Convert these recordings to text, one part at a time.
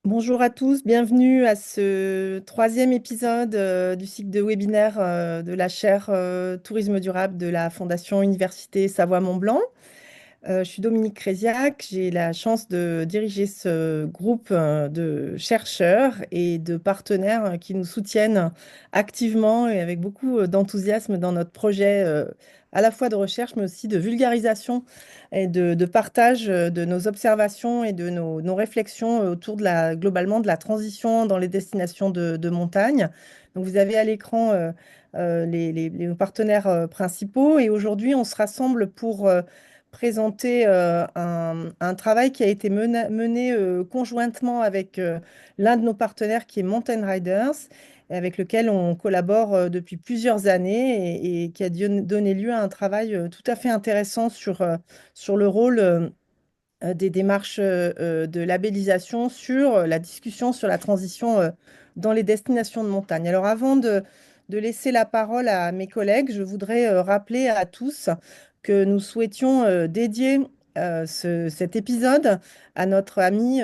Bonjour à tous, bienvenue à ce troisième épisode du cycle de webinaire de la chaire Tourisme durable de la Fondation Université Savoie-Mont-Blanc. Je suis Dominique Créziac, j'ai la chance de diriger ce groupe de chercheurs et de partenaires qui nous soutiennent activement et avec beaucoup d'enthousiasme dans notre projet à la fois de recherche mais aussi de vulgarisation et de partage de nos observations et de nos réflexions autour globalement de la transition dans les destinations de montagne. Donc vous avez à l'écran les partenaires principaux et aujourd'hui on se rassemble pour présenter un travail qui a été mené conjointement avec l'un de nos partenaires qui est Mountain Riders, et avec lequel on collabore depuis plusieurs années et qui a donné lieu à un travail tout à fait intéressant sur le rôle des démarches de labellisation sur la discussion sur la transition dans les destinations de montagne. Alors avant de laisser la parole à mes collègues, je voudrais rappeler à tous que nous souhaitions dédier cet épisode à notre amie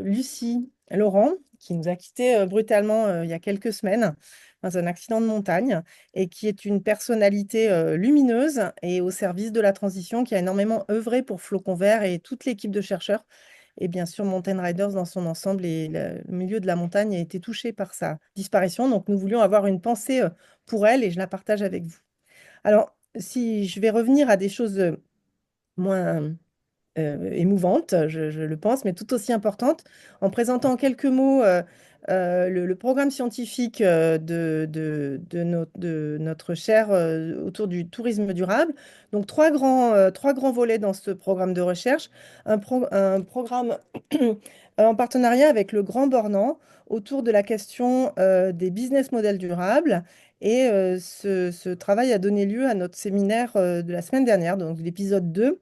Lucie Laurent, qui nous a quittés brutalement il y a quelques semaines dans un accident de montagne et qui est une personnalité lumineuse et au service de la transition, qui a énormément œuvré pour Flocon Vert et toute l'équipe de chercheurs. Et bien sûr, Mountain Riders dans son ensemble et le milieu de la montagne a été touché par sa disparition. Donc, nous voulions avoir une pensée pour elle et je la partage avec vous. Alors, si je vais revenir à des choses moins émouvante, je le pense, mais tout aussi importante, en présentant en quelques mots le programme scientifique de notre chaire autour du tourisme durable. Donc, trois grands volets dans ce programme de recherche. Un programme en partenariat avec le Grand Bornand autour de la question des business models durables. Et ce travail a donné lieu à notre séminaire de la semaine dernière, donc l'épisode 2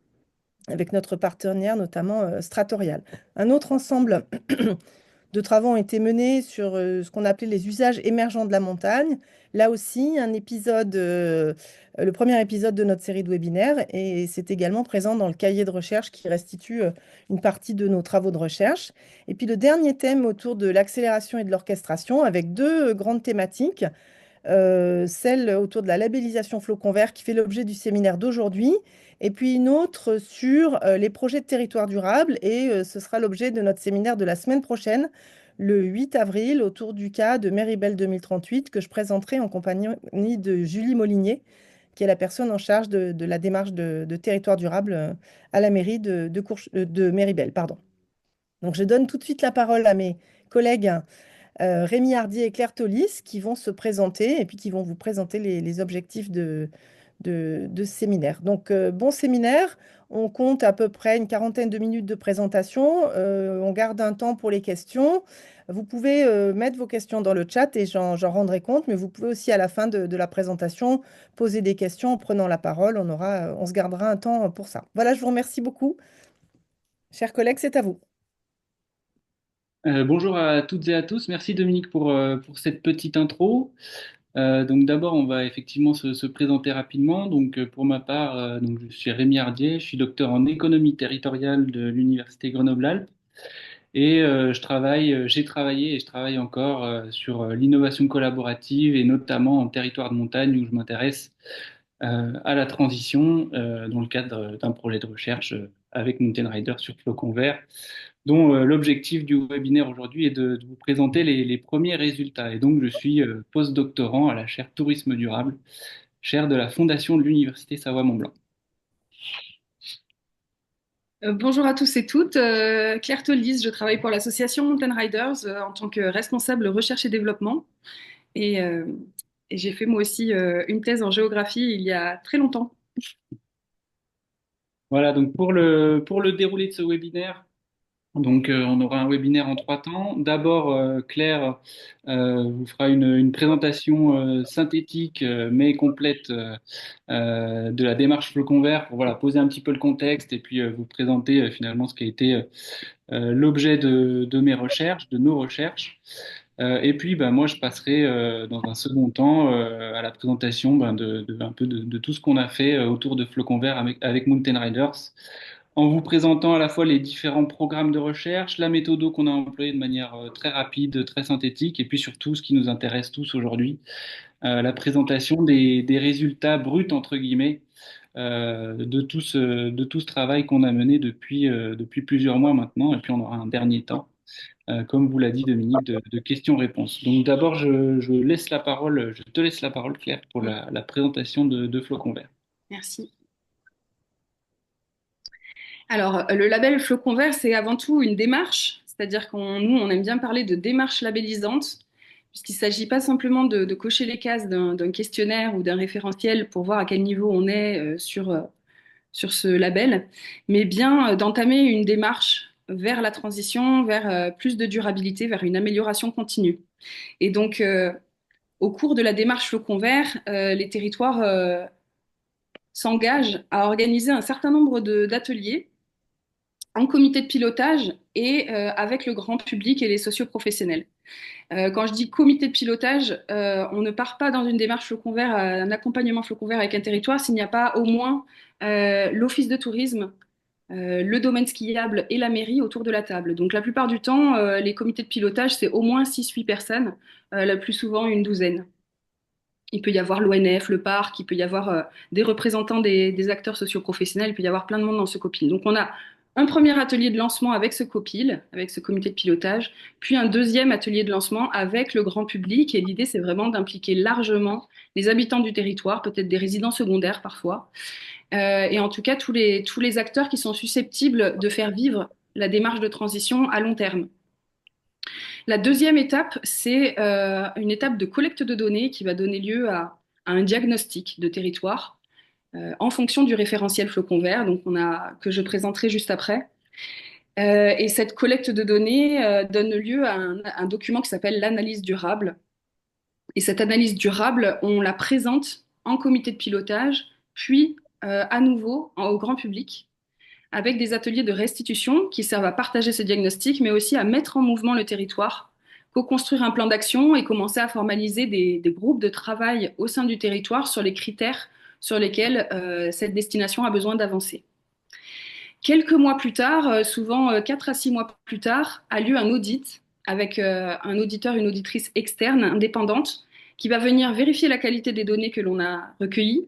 avec notre partenaire, notamment Stratorial. Un autre ensemble de travaux ont été menés sur ce qu'on appelait les usages émergents de la montagne. Là aussi, le premier épisode de notre série de webinaires, et c'est également présent dans le cahier de recherche qui restitue une partie de nos travaux de recherche. Et puis le dernier thème autour de l'accélération et de l'orchestration, avec deux grandes thématiques celle autour de la labellisation Flocon Vert qui fait l'objet du séminaire d'aujourd'hui, et puis une autre sur les projets de territoire durable, et ce sera l'objet de notre séminaire de la semaine prochaine, le 8 avril, autour du cas de Méribel 2038, que je présenterai en compagnie de Julie Molinier, qui est la personne en charge de la démarche de territoire durable à la mairie de Méribel, pardon. Donc je donne tout de suite la parole à mes collègues Rémi Hardier et Claire Tolis qui vont se présenter et puis qui vont vous présenter les objectifs de ce séminaire. Donc, bon séminaire, on compte à peu près une quarantaine de minutes de présentation. On garde un temps pour les questions. Vous pouvez mettre vos questions dans le chat et j'en rendrai compte, mais vous pouvez aussi à la fin de la présentation poser des questions en prenant la parole. On se gardera un temps pour ça. Voilà, je vous remercie beaucoup. Chers collègues, c'est à vous. Bonjour à toutes et à tous. Merci Dominique pour cette petite intro. Donc d'abord, on va effectivement se présenter rapidement. Donc pour ma part, donc je suis Rémi Hardier, je suis docteur en économie territoriale de l'Université Grenoble-Alpes et j'ai travaillé et je travaille encore sur l'innovation collaborative et notamment en territoire de montagne où je m'intéresse à la transition dans le cadre d'un projet de recherche avec Mountain Rider sur Flocon Vert dont l'objectif du webinaire aujourd'hui est de vous présenter les premiers résultats. Et donc, je suis post-doctorant à la chaire Tourisme durable, chaire de la Fondation de l'Université Savoie-Mont-Blanc. Bonjour à tous et toutes. Claire Tolis, je travaille pour l'association Mountain Riders en tant que responsable recherche et développement. Et, euh, et j'ai fait moi aussi une thèse en géographie il y a très longtemps. Voilà, donc pour le déroulé de ce webinaire, donc, on aura un webinaire en trois temps. D'abord, Claire vous fera une présentation synthétique mais complète de la démarche Flocon Vert pour voilà, poser un petit peu le contexte et puis vous présenter finalement ce qui a été l'objet de mes recherches, de nos recherches. Et puis, bah, moi, je passerai dans un second temps à la présentation un peu de tout ce qu'on a fait autour de Flocon Vert avec Mountain Riders en vous présentant à la fois les différents programmes de recherche, la méthode qu'on a employée de manière très rapide, très synthétique, et puis surtout ce qui nous intéresse tous aujourd'hui, la présentation des résultats bruts, entre guillemets, de tout ce travail qu'on a mené depuis plusieurs mois maintenant, et puis on aura un dernier temps, comme vous l'a dit Dominique, de questions-réponses. Donc d'abord, je te laisse la parole, Claire, pour la présentation de Flocon Vert. Merci. Alors, le label Flocon Vert, c'est avant tout une démarche, c'est-à-dire nous, on aime bien parler de démarche labellisante, puisqu'il ne s'agit pas simplement de cocher les cases d'un questionnaire ou d'un référentiel pour voir à quel niveau on est sur ce label, mais bien d'entamer une démarche vers la transition, vers plus de durabilité, vers une amélioration continue. Et donc, au cours de la démarche Flocon Vert, les territoires s'engagent à organiser un certain nombre d'ateliers en comité de pilotage et avec le grand public et les socioprofessionnels. Quand je dis comité de pilotage, on ne part pas dans une démarche flocon vert, un accompagnement flocon vert avec un territoire s'il n'y a pas au moins l'office de tourisme, le domaine skiable et la mairie autour de la table. Donc la plupart du temps, les comités de pilotage, c'est au moins 6-8 personnes, la plus souvent une douzaine. Il peut y avoir l'ONF, le parc, il peut y avoir des représentants des acteurs socioprofessionnels, il peut y avoir plein de monde dans ce COPIL. Donc on a un premier atelier de lancement avec ce COPIL, avec ce comité de pilotage, puis un deuxième atelier de lancement avec le grand public. Et l'idée, c'est vraiment d'impliquer largement les habitants du territoire, peut-être des résidents secondaires parfois, et en tout cas tous les acteurs qui sont susceptibles de faire vivre la démarche de transition à long terme. La deuxième étape, c'est une étape de collecte de données qui va donner lieu à un diagnostic de territoire en fonction du référentiel Flocon Vert, que je présenterai juste après. Et cette collecte de données donne lieu à un document qui s'appelle l'analyse durable. Et cette analyse durable, on la présente en comité de pilotage, puis à nouveau au grand public, avec des ateliers de restitution qui servent à partager ce diagnostic, mais aussi à mettre en mouvement le territoire, co-construire un plan d'action et commencer à formaliser des groupes de travail au sein du territoire sur les critères sur lesquels cette destination a besoin d'avancer. Quelques mois plus tard, souvent 4 à 6 mois plus tard, a lieu un audit avec un auditeur, une auditrice externe, indépendante, qui va venir vérifier la qualité des données que l'on a recueillies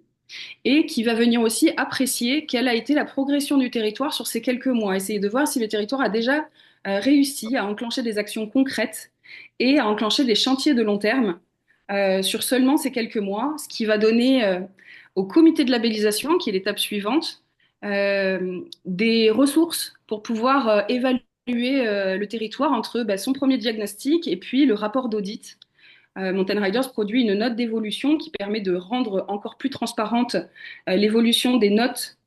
et qui va venir aussi apprécier quelle a été la progression du territoire sur ces quelques mois, essayer de voir si le territoire a déjà réussi à enclencher des actions concrètes et à enclencher des chantiers de long terme sur seulement ces quelques mois, ce qui va donner au comité de labellisation, qui est l'étape suivante, des ressources pour pouvoir évaluer le territoire entre son premier diagnostic et puis le rapport d'audit. Mountain Riders produit une note d'évolution qui permet de rendre encore plus transparente l'évolution des notes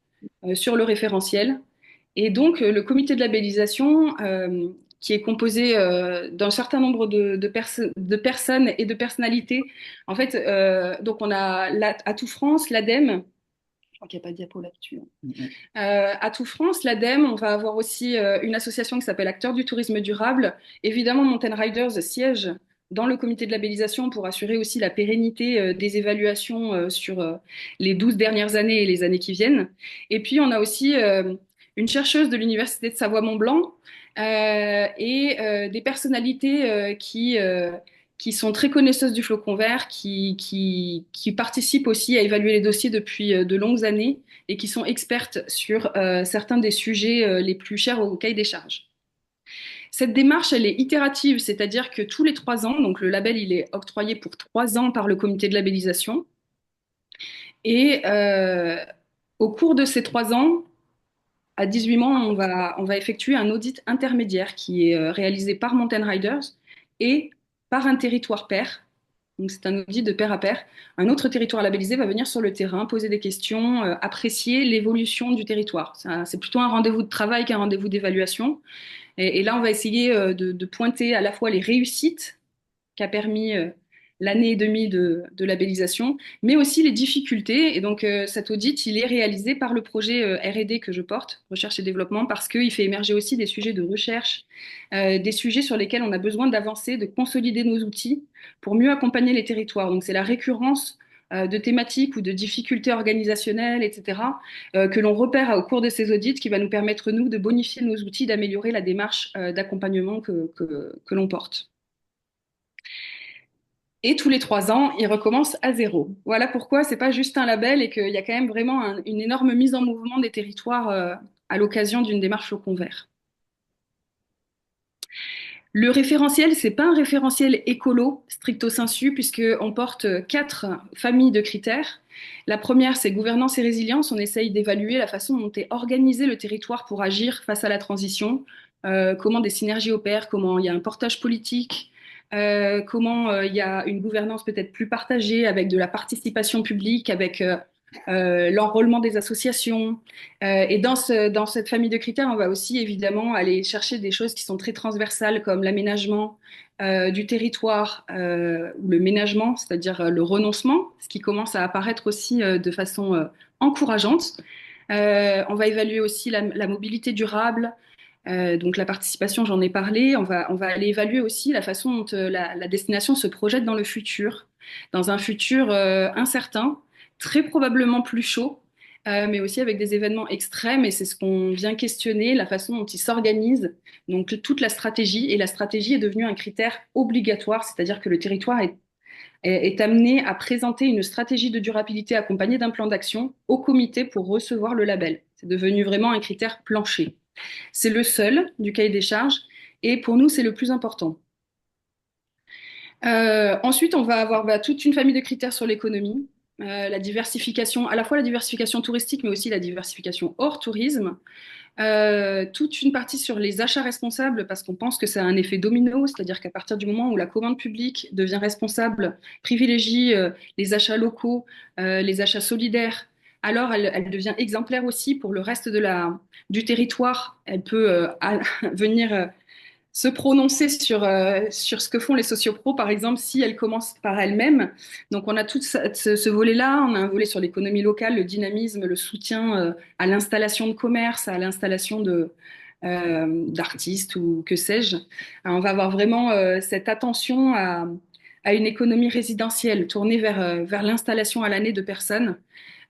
sur le référentiel. Et donc, le comité de labellisation, qui est composé d'un certain nombre de personnes et de personnalités, en fait, donc on a Atout France, l'ADEME, je crois qu'il n'y a pas de diapo là-dessus. Atout France, l'ADEME, on va avoir aussi une association qui s'appelle Acteurs du tourisme durable. Évidemment, Mountain Riders siège dans le comité de labellisation pour assurer aussi la pérennité des évaluations sur les 12 dernières années et les années qui viennent. Et puis, on a aussi une chercheuse de l'Université de Savoie-Mont-Blanc et des personnalités qui sont très connaisseuses du flocon vert, qui participent aussi à évaluer les dossiers depuis de longues années et qui sont expertes sur certains des sujets les plus chers au cahier des charges. Cette démarche, elle est itérative, c'est-à-dire que tous les 3 ans, donc le label, il est octroyé pour 3 ans par le comité de labellisation. Et au cours de ces 3 ans, à 18 mois, on va effectuer un audit intermédiaire qui est réalisé par Mountain Riders et par un territoire pair. Donc c'est un audit de pair à pair. Un autre territoire labellisé va venir sur le terrain, poser des questions, apprécier l'évolution du territoire. C'est plutôt un rendez-vous de travail qu'un rendez-vous d'évaluation. Et là, on va essayer de pointer à la fois les réussites qu'a permis l'année et demie de labellisation, mais aussi les difficultés. Et donc, cet audit, il est réalisé par le projet R&D que je porte, Recherche et Développement, parce qu'il fait émerger aussi des sujets de recherche, des sujets sur lesquels on a besoin d'avancer, de consolider nos outils pour mieux accompagner les territoires. Donc, c'est la récurrence de thématiques ou de difficultés organisationnelles, etc., que l'on repère au cours de ces audits, qui va nous permettre, nous, de bonifier nos outils, d'améliorer la démarche d'accompagnement que l'on porte. Et tous les 3 ans, il recommence à zéro. Voilà pourquoi c'est pas juste un label et qu'il y a quand même vraiment une énorme mise en mouvement des territoires à l'occasion d'une démarche flocon vert. Le référentiel, c'est pas un référentiel écolo stricto sensu, puisqu'on porte 4 familles de critères. La première, c'est gouvernance et résilience. On essaye d'évaluer la façon dont est organisé le territoire pour agir face à la transition, comment des synergies opèrent, comment il y a un portage politique, comment il y a une gouvernance peut-être plus partagée avec de la participation publique, avec l'enrôlement des associations. Et dans cette famille de critères, on va aussi évidemment aller chercher des choses qui sont très transversales comme l'aménagement du territoire ou le ménagement, c'est-à-dire le renoncement, ce qui commence à apparaître aussi de façon encourageante. On va évaluer aussi la mobilité durable. Donc la participation, j'en ai parlé. On va aller évaluer aussi la façon dont la destination se projette dans le futur, dans un futur incertain, très probablement plus chaud, mais aussi avec des événements extrêmes. Et c'est ce qu'on vient questionner, la façon dont ils s'organisent. Donc toute la stratégie. Et la stratégie est devenue un critère obligatoire, c'est-à-dire que le territoire est amené à présenter une stratégie de durabilité accompagnée d'un plan d'action au comité pour recevoir le label. C'est devenu vraiment un critère plancher. C'est le seul du cahier des charges et pour nous, c'est le plus important. Ensuite, on va avoir toute une famille de critères sur l'économie, la diversification, à la fois la diversification touristique, mais aussi la diversification hors tourisme. Toute une partie sur les achats responsables, parce qu'on pense que ça a un effet domino, c'est-à-dire qu'à partir du moment où la commande publique devient responsable, privilégie les achats locaux, les achats solidaires, alors elle devient exemplaire aussi pour le reste du territoire. Elle peut venir se prononcer sur ce que font les sociopros, par exemple, si elles commencent par elles-mêmes. Donc, on a tout ce volet-là. On a un volet sur l'économie locale, le dynamisme, le soutien à l'installation de commerce, à l'installation d'artistes ou que sais-je. Alors, on va avoir vraiment cette attention à une économie résidentielle tournée vers l'installation à l'année de personnes.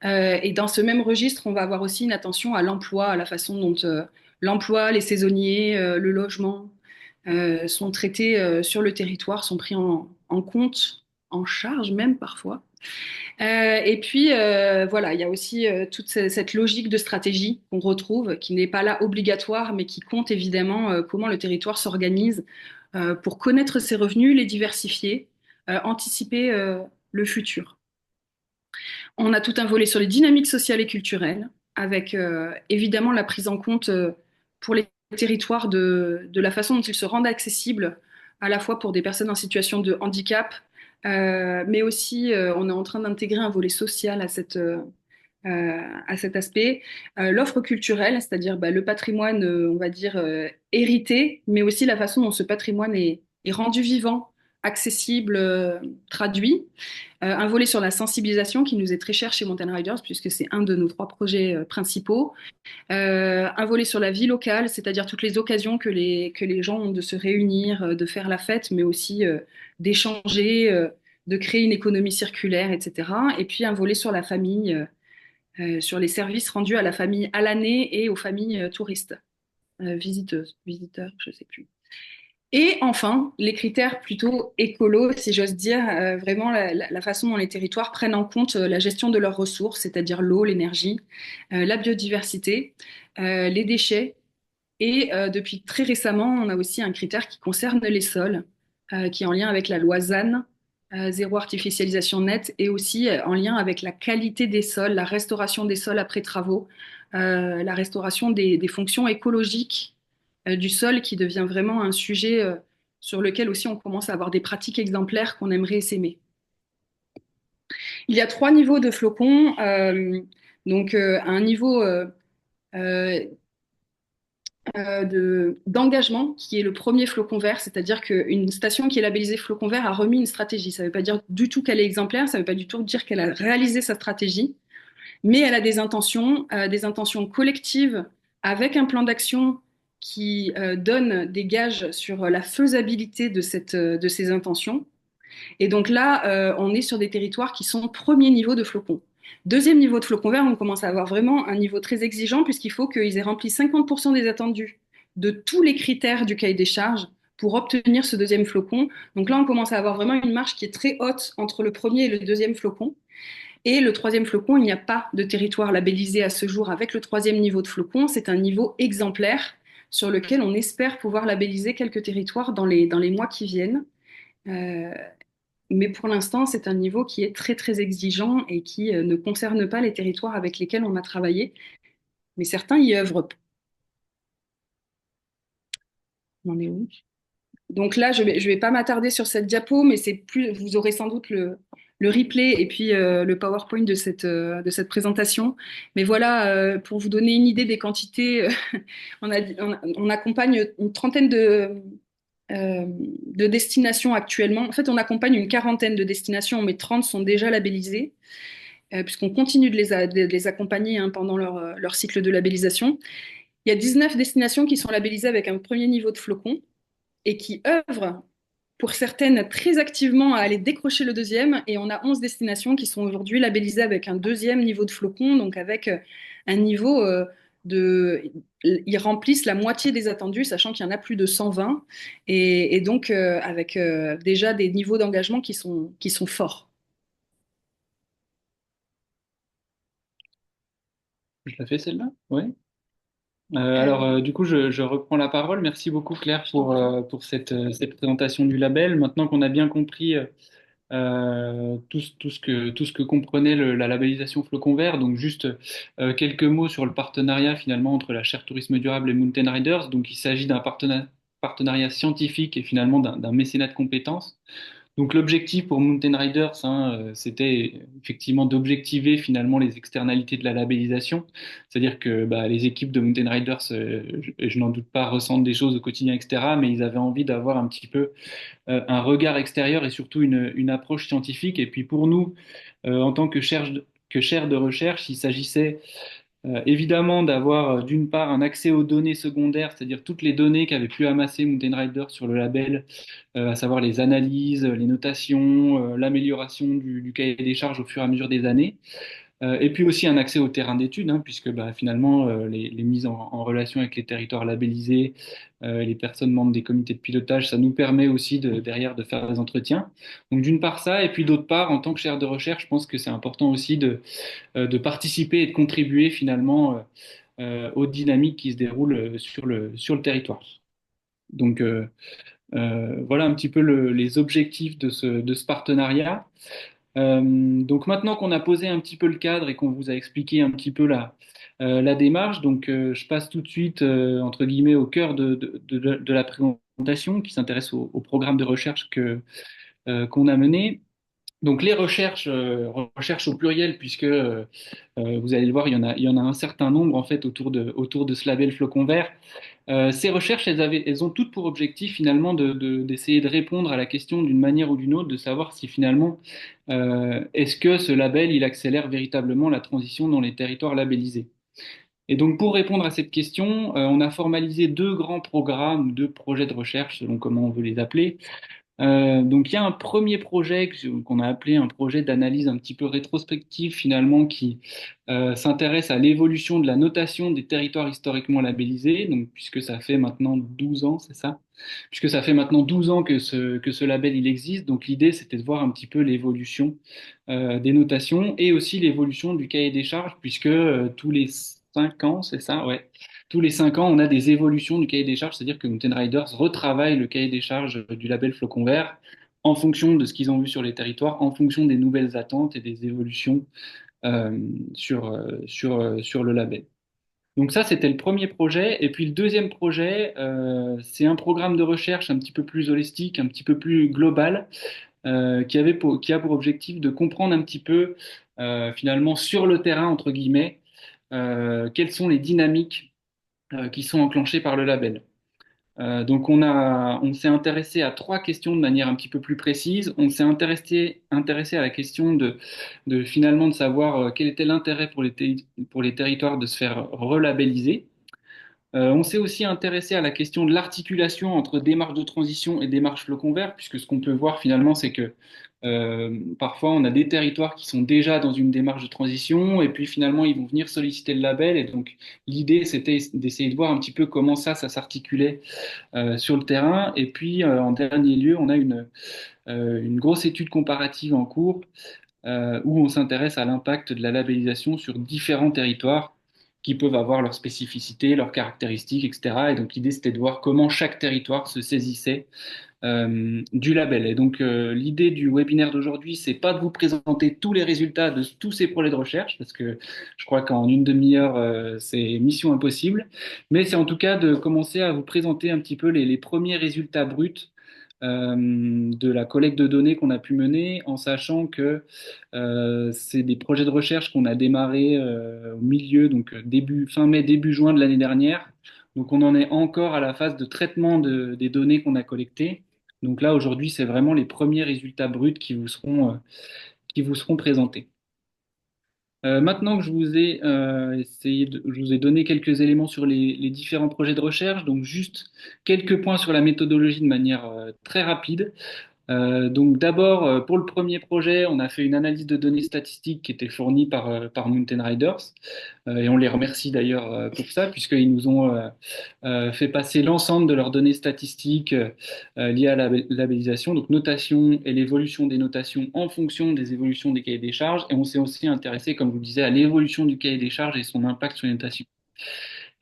Et dans ce même registre, on va avoir aussi une attention à l'emploi, à la façon dont l'emploi, les saisonniers, le logement sont traités sur le territoire, sont pris en compte, en charge même parfois. Et puis, voilà, il y a aussi toute cette logique de stratégie qu'on retrouve, qui n'est pas là obligatoire, mais qui compte évidemment comment le territoire s'organise pour connaître ses revenus, les diversifier, anticiper le futur. On a tout un volet sur les dynamiques sociales et culturelles, avec évidemment la prise en compte pour les territoires de la façon dont ils se rendent accessibles, à la fois pour des personnes en situation de handicap, mais aussi on est en train d'intégrer un volet social à cet aspect. L'offre culturelle, c'est-à-dire le patrimoine, on va dire, hérité, mais aussi la façon dont ce patrimoine est rendu vivant, accessible, traduit. Un volet sur la sensibilisation qui nous est très cher chez Mountain Riders, puisque c'est un de nos 3 projets principaux. Un volet sur la vie locale, c'est-à-dire toutes les occasions que les gens ont de se réunir, de faire la fête, mais aussi d'échanger, de créer une économie circulaire, etc. Et puis un volet sur la famille, sur les services rendus à la famille à l'année et aux familles touristes, visiteurs, je ne sais plus. Et enfin, les critères plutôt écolos, si j'ose dire, vraiment la façon dont les territoires prennent en compte la gestion de leurs ressources, c'est-à-dire l'eau, l'énergie, la biodiversité, les déchets. Et depuis très récemment, on a aussi un critère qui concerne les sols, qui est en lien avec la loi ZAN, zéro artificialisation nette, et aussi en lien avec la qualité des sols, la restauration des sols après travaux, la restauration des fonctions écologiques du sol qui devient vraiment un sujet sur lequel aussi on commence à avoir des pratiques exemplaires qu'on aimerait essaimer. Il y a 3 niveaux de flocons. Donc un niveau euh, d'engagement qui est le premier flocon vert, c'est-à-dire qu'une station qui est labellisée flocon vert a remis une stratégie. Ça ne veut pas dire du tout qu'elle est exemplaire, ça ne veut pas du tout dire qu'elle a réalisé sa stratégie, mais elle a des intentions collectives avec un plan d'action qui donne des gages sur la faisabilité de ces intentions. Et donc là, on est sur des territoires qui sont premier niveau de flocons. Deuxième niveau de flocons verts, on commence à avoir vraiment un niveau très exigeant puisqu'il faut qu'ils aient rempli 50% des attendus de tous les critères du cahier des charges pour obtenir ce deuxième flocon. Donc là, on commence à avoir vraiment une marge qui est très haute entre le premier et le deuxième flocon. Et le troisième flocon, il n'y a pas de territoire labellisé à ce jour avec le troisième niveau de flocon. C'est un niveau exemplaire sur lequel on espère pouvoir labelliser quelques territoires dans les mois qui viennent. Euh, mais pour l'instant, c'est un niveau qui est très très exigeant et qui ne concerne pas les territoires avec lesquels on a travaillé, mais certains y œuvrent. On en est où? Donc là, je vais pas m'attarder sur cette diapo, mais c'est plus, vous aurez sans doute le replay et puis le PowerPoint de cette présentation. Mais voilà, pour vous donner une idée des quantités, on accompagne une trentaine de destinations actuellement. En fait, on accompagne une quarantaine de destinations, mais 30 sont déjà labellisées, puisqu'on continue de les accompagner hein, pendant leur cycle de labellisation. Il y a 19 destinations qui sont labellisées avec un premier niveau de flocon et qui œuvrent pour certaines très activement à aller décrocher le deuxième. Et on a 11 destinations qui sont aujourd'hui labellisées avec un deuxième niveau de flocon, donc avec un niveau de... Ils remplissent la moitié des attendus, sachant qu'il y en a plus de 120, et donc avec déjà des niveaux d'engagement qui sont forts. Je la fais celle-là? Oui. Du coup, je reprends la parole. Merci beaucoup, Claire, pour cette présentation du label. Maintenant qu'on a bien compris tout ce que comprenait la labellisation Flocon Vert, donc juste quelques mots sur le partenariat finalement entre la chaire Tourisme Durable et Mountain Riders. Donc, il s'agit d'un partenariat scientifique et finalement d'un mécénat de compétences. Donc l'objectif pour Mountain Riders, c'était effectivement d'objectiver finalement les externalités de la labellisation. C'est-à-dire que bah, les équipes de Mountain Riders, je n'en doute pas, ressentent des choses au quotidien, etc. Mais ils avaient envie d'avoir un petit peu un regard extérieur et surtout une approche scientifique. Et puis pour nous, en tant que chaire de recherche, il s'agissait évidemment d'avoir d'une part un accès aux données secondaires, c'est-à-dire toutes les données qu'avait pu amasser Mountain Rider sur le label, à savoir les analyses, les notations, l'amélioration du cahier des charges au fur et à mesure des années. Et puis aussi un accès au terrain d'études, hein, puisque bah, finalement les mises en relation avec les territoires labellisés, les personnes membres des comités de pilotage, ça nous permet aussi derrière de faire des entretiens. Donc d'une part ça, et puis d'autre part, en tant que chaire de recherche, je pense que c'est important aussi de participer et de contribuer finalement aux dynamiques qui se déroulent sur le territoire. Donc voilà un petit peu les objectifs de ce partenariat. Donc maintenant qu'on a posé un petit peu le cadre et qu'on vous a expliqué un petit peu la démarche, donc je passe tout de suite entre guillemets au cœur de la présentation qui s'intéresse au programme de recherche qu'on a mené. Donc les recherches, recherches au pluriel, puisque vous allez le voir, il y en a un certain nombre en fait autour de ce label Flocon Vert. Ces recherches, elles ont toutes pour objectif finalement d'essayer de répondre à la question d'une manière ou d'une autre, de savoir si finalement est-ce que ce label il accélère véritablement la transition dans les territoires labellisés. Et donc pour répondre à cette question, on a formalisé deux grands programmes, deux projets de recherche selon comment on veut les appeler. Donc il y a un premier projet qu'on a appelé un projet d'analyse un petit peu rétrospective finalement qui s'intéresse à l'évolution de la notation des territoires historiquement labellisés, donc puisque ça fait maintenant 12 ans, c'est ça? Puisque ça fait maintenant 12 ans que ce label il existe, donc l'idée c'était de voir un petit peu l'évolution des notations et aussi l'évolution du cahier des charges, puisque tous les 5 ans, c'est ça? Ouais. Tous les 5 ans, on a des évolutions du cahier des charges, c'est-à-dire que Mountain Riders retravaille le cahier des charges du label Flocon Vert en fonction de ce qu'ils ont vu sur les territoires, en fonction des nouvelles attentes et des évolutions sur le label. Donc ça, c'était le premier projet. Et puis le deuxième projet, c'est un programme de recherche un petit peu plus holistique, un petit peu plus global, qui a pour objectif de comprendre un petit peu, finalement, sur le terrain, entre guillemets, quelles sont les dynamiques qui sont enclenchées par le label. Donc on s'est intéressé à trois questions de manière un petit peu plus précise. On s'est intéressé à la question de finalement de savoir quel était l'intérêt pour pour les territoires de se faire relabelliser. On s'est aussi intéressé à la question de l'articulation entre démarche de transition et démarche flocon vert, puisque ce qu'on peut voir finalement, c'est que parfois on a des territoires qui sont déjà dans une démarche de transition, et puis finalement ils vont venir solliciter le label. Et donc l'idée, c'était d'essayer de voir un petit peu comment ça s'articulait sur le terrain. Et puis en dernier lieu, on a une grosse étude comparative en cours où on s'intéresse à l'impact de la labellisation sur différents territoires qui peuvent avoir leurs spécificités, leurs caractéristiques, etc. Et donc l'idée, c'était de voir comment chaque territoire se saisissait du label. Et donc l'idée du webinaire d'aujourd'hui, c'est pas de vous présenter tous les résultats de tous ces projets de recherche, parce que je crois qu'en une demi-heure, c'est mission impossible, mais c'est en tout cas de commencer à vous présenter un petit peu les premiers résultats bruts de la collecte de données qu'on a pu mener, en sachant que c'est des projets de recherche qu'on a démarré au milieu, donc fin mai, début juin de l'année dernière. Donc on en est encore à la phase de traitement des données qu'on a collectées. Donc là, aujourd'hui, c'est vraiment les premiers résultats bruts qui vous seront présentés. Maintenant que je vous ai je vous ai donné quelques éléments sur les différents projets de recherche, donc juste quelques points sur la méthodologie de manière très rapide. Donc d'abord, pour le premier projet, on a fait une analyse de données statistiques qui était fournie par Mountain Riders, et on les remercie d'ailleurs pour ça, puisqu'ils nous ont fait passer l'ensemble de leurs données statistiques liées à la labellisation, donc notation et l'évolution des notations en fonction des évolutions des cahiers des charges, et on s'est aussi intéressé, comme je vous le disais, à l'évolution du cahier des charges et son impact sur les notations.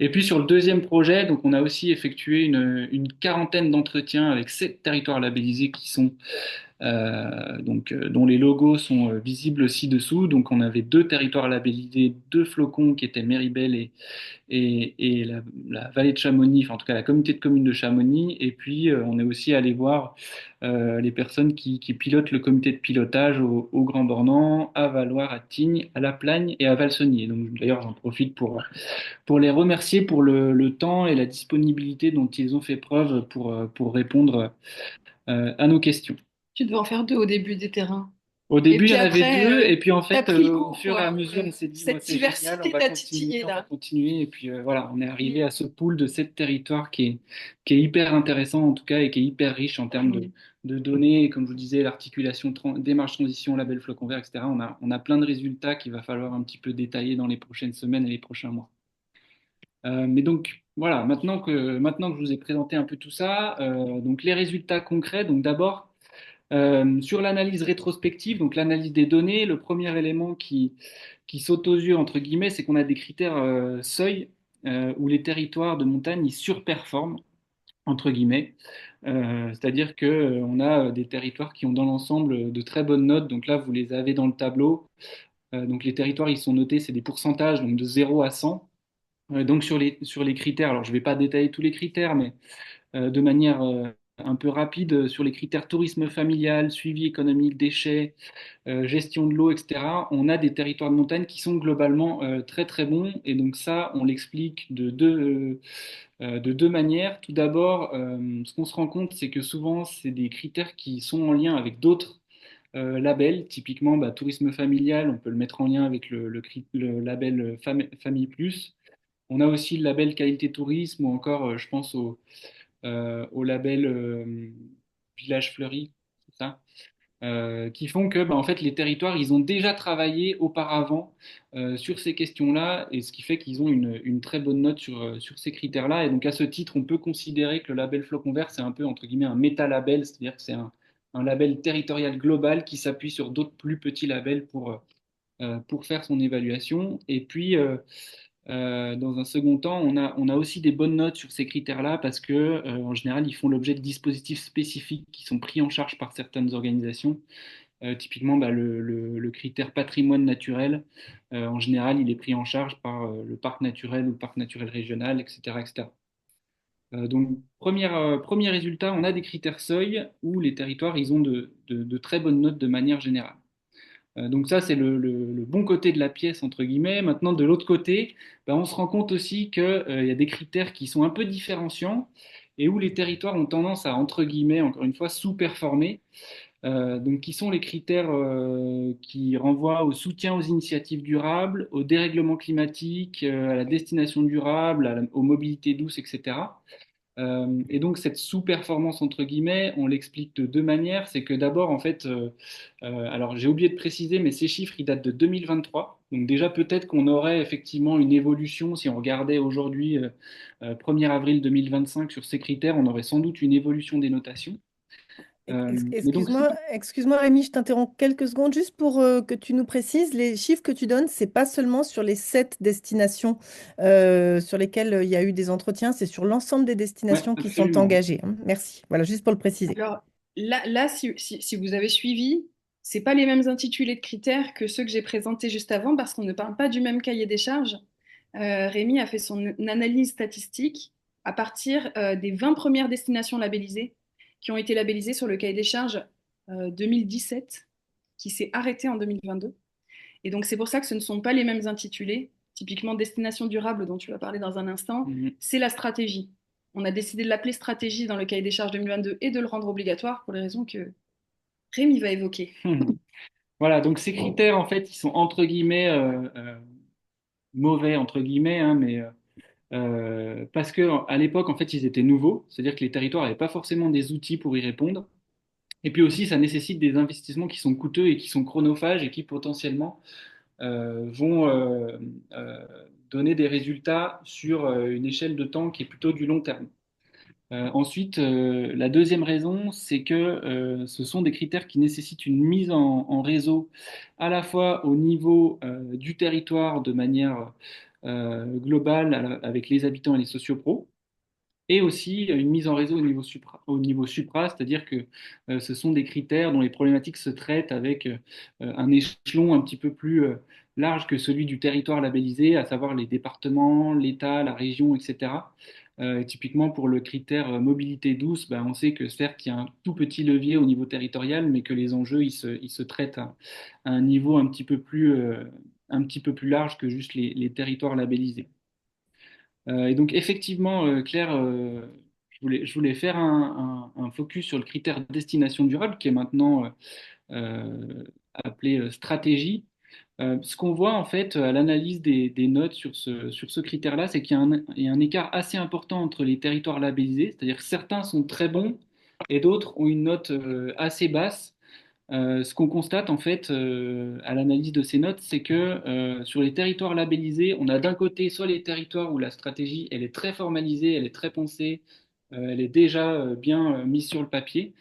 Et puis sur le deuxième projet, donc on a aussi effectué une quarantaine d'entretiens avec 7 territoires labellisés qui sont dont les logos sont visibles ci-dessous. Donc on avait 2 territoires labellisés, 2 flocons qui étaient Méribel et la vallée de Chamonix, enfin en tout cas la communauté de communes de Chamonix. Et puis on est aussi allé voir les personnes qui pilotent le comité de pilotage au Grand Bornand, à Valloire, à Tignes, à La Plagne et à Valsogny. Donc d'ailleurs j'en profite pour les remercier pour le temps et la disponibilité dont ils ont fait preuve pour répondre à nos questions. Tu devais en faire deux au début des terrains. Au Et début, il y puis en avait deux, après, et puis en t'as fait, pris le au coup, fur et à quoi. mesure, on s'est dit, ouais, Cette c'est génial, diversité t'a titillé, on va là. continuer, et puis voilà, on est arrivé Mm. à ce pool de 7 territoires qui est hyper intéressant en tout cas, et qui est hyper riche en termes Mm. de données, et comme je vous disais, l'articulation démarche transition, label flocon vert, etc. On a plein de résultats qu'il va falloir un petit peu détailler dans les prochaines semaines et les prochains mois. Mais donc voilà, maintenant que je vous ai présenté un peu tout ça, donc les résultats concrets, donc d'abord sur l'analyse rétrospective, donc l'analyse des données, le premier élément qui saute aux yeux, entre guillemets, c'est qu'on a des critères seuil où les territoires de montagne ils surperforment, entre guillemets. C'est-à-dire que on a des territoires qui ont dans l'ensemble de très bonnes notes. Donc là, vous les avez dans le tableau. Donc les territoires, ils sont notés, c'est des pourcentages, donc de 0 à 100. Donc sur les critères, alors je ne vais pas détailler tous les critères, mais de manière un peu rapide sur les critères tourisme familial, suivi économique, déchets, gestion de l'eau, etc. On a des territoires de montagne qui sont globalement très très bons. Et donc ça, on l'explique de deux manières. Tout d'abord, ce qu'on se rend compte, c'est que souvent, c'est des critères qui sont en lien avec d'autres labels. Typiquement, bah, tourisme familial, on peut le mettre en lien avec le label Famille Plus. On a aussi le label qualité tourisme ou encore, je pense, au label Village Fleuri, c'est ça, qui font que bah, en fait, les territoires, ils ont déjà travaillé auparavant sur ces questions-là, et ce qui fait qu'ils ont une très bonne note sur ces critères-là. Et donc, à ce titre, on peut considérer que le label Flocon Vert, c'est un peu, entre guillemets, un méta-label, c'est-à-dire que c'est un label territorial global qui s'appuie sur d'autres plus petits labels pour faire son évaluation. Et puis, dans un second temps, on a aussi des bonnes notes sur ces critères-là parce que, en général, ils font l'objet de dispositifs spécifiques qui sont pris en charge par certaines organisations. Typiquement, bah, le critère patrimoine naturel, en général, il est pris en charge par le parc naturel ou le parc naturel régional, etc., etc. Donc, premier résultat, on a des critères seuil où les territoires, ils ont de très bonnes notes de manière générale. Donc ça, c'est le bon côté de la pièce, entre guillemets. Maintenant, de l'autre côté, ben, on se rend compte aussi qu'il y a des critères qui sont un peu différenciants et où les territoires ont tendance à, entre guillemets, encore une fois, sous-performer. Donc, qui sont les critères qui renvoient au soutien aux initiatives durables, au dérèglement climatique, à la destination durable, aux mobilités douces, etc. Et donc cette sous-performance entre guillemets, on l'explique de deux manières. C'est que d'abord en fait, alors j'ai oublié de préciser, mais ces chiffres ils datent de 2023. Donc déjà peut-être qu'on aurait effectivement une évolution si on regardait aujourd'hui 1er avril 2025 sur ces critères, on aurait sans doute une évolution des notations. Mais donc Excuse-moi, Rémi, je t'interromps quelques secondes juste pour que tu nous précises. Les chiffres que tu donnes, c'est pas seulement sur les 7 destinations sur lesquelles il y a eu des entretiens, c'est sur l'ensemble des ouais, destinations qui sont absolument. engagées, hein. Merci. Voilà, juste pour le préciser. Alors là, si vous avez suivi, c'est pas les mêmes intitulés de critères que ceux que j'ai présentés juste avant parce qu'on ne parle pas du même cahier des charges. Rémi a fait son analyse statistique à partir des 20 premières destinations labellisées qui ont été labellisées sur le cahier des charges 2017 qui s'est arrêté en 2022. Et donc c'est pour ça que ce ne sont pas les mêmes intitulés. Typiquement, destination durable dont tu vas parler dans un instant, Mhm. c'est la stratégie. On a décidé de l'appeler stratégie dans le cahier des charges 2022 et de le rendre obligatoire pour les raisons que Rémi va évoquer. Voilà, donc ces critères en fait, ils sont entre guillemets mauvais entre guillemets, hein, mais parce que à l'époque, en fait, ils étaient nouveaux, c'est-à-dire que les territoires n'avaient pas forcément des outils pour y répondre. Et puis aussi, ça nécessite des investissements qui sont coûteux et qui sont chronophages et qui potentiellement vont donner des résultats sur une échelle de temps qui est plutôt du long terme. Ensuite, la deuxième raison, c'est que ce sont des critères qui nécessitent une mise en réseau à la fois au niveau du territoire de manière globale avec les habitants et les sociopros, et aussi une mise en réseau au niveau supra, c'est-à-dire que ce sont des critères dont les problématiques se traitent avec un échelon un petit peu plus large que celui du territoire labellisé, à savoir les départements, l'État, la région, etc. Typiquement pour le critère mobilité douce, ben, on sait que certes il y a un tout petit levier au niveau territorial, mais que les enjeux ils se traitent à un niveau un petit peu plus large que juste les territoires labellisés. Et donc effectivement, Claire, je voulais faire un focus sur le critère destination durable qui est maintenant appelé stratégie. Ce qu'on voit en fait à l'analyse des notes sur ce critère-là, c'est qu'il y a il y a un écart assez important entre les territoires labellisés, c'est-à-dire que certains sont très bons et d'autres ont une note assez basse. Ce qu'on constate en fait à l'analyse de ces notes, c'est que sur les territoires labellisés, on a d'un côté soit les territoires où la stratégie elle est très formalisée, elle est très pensée, elle est déjà bien mise sur le papier,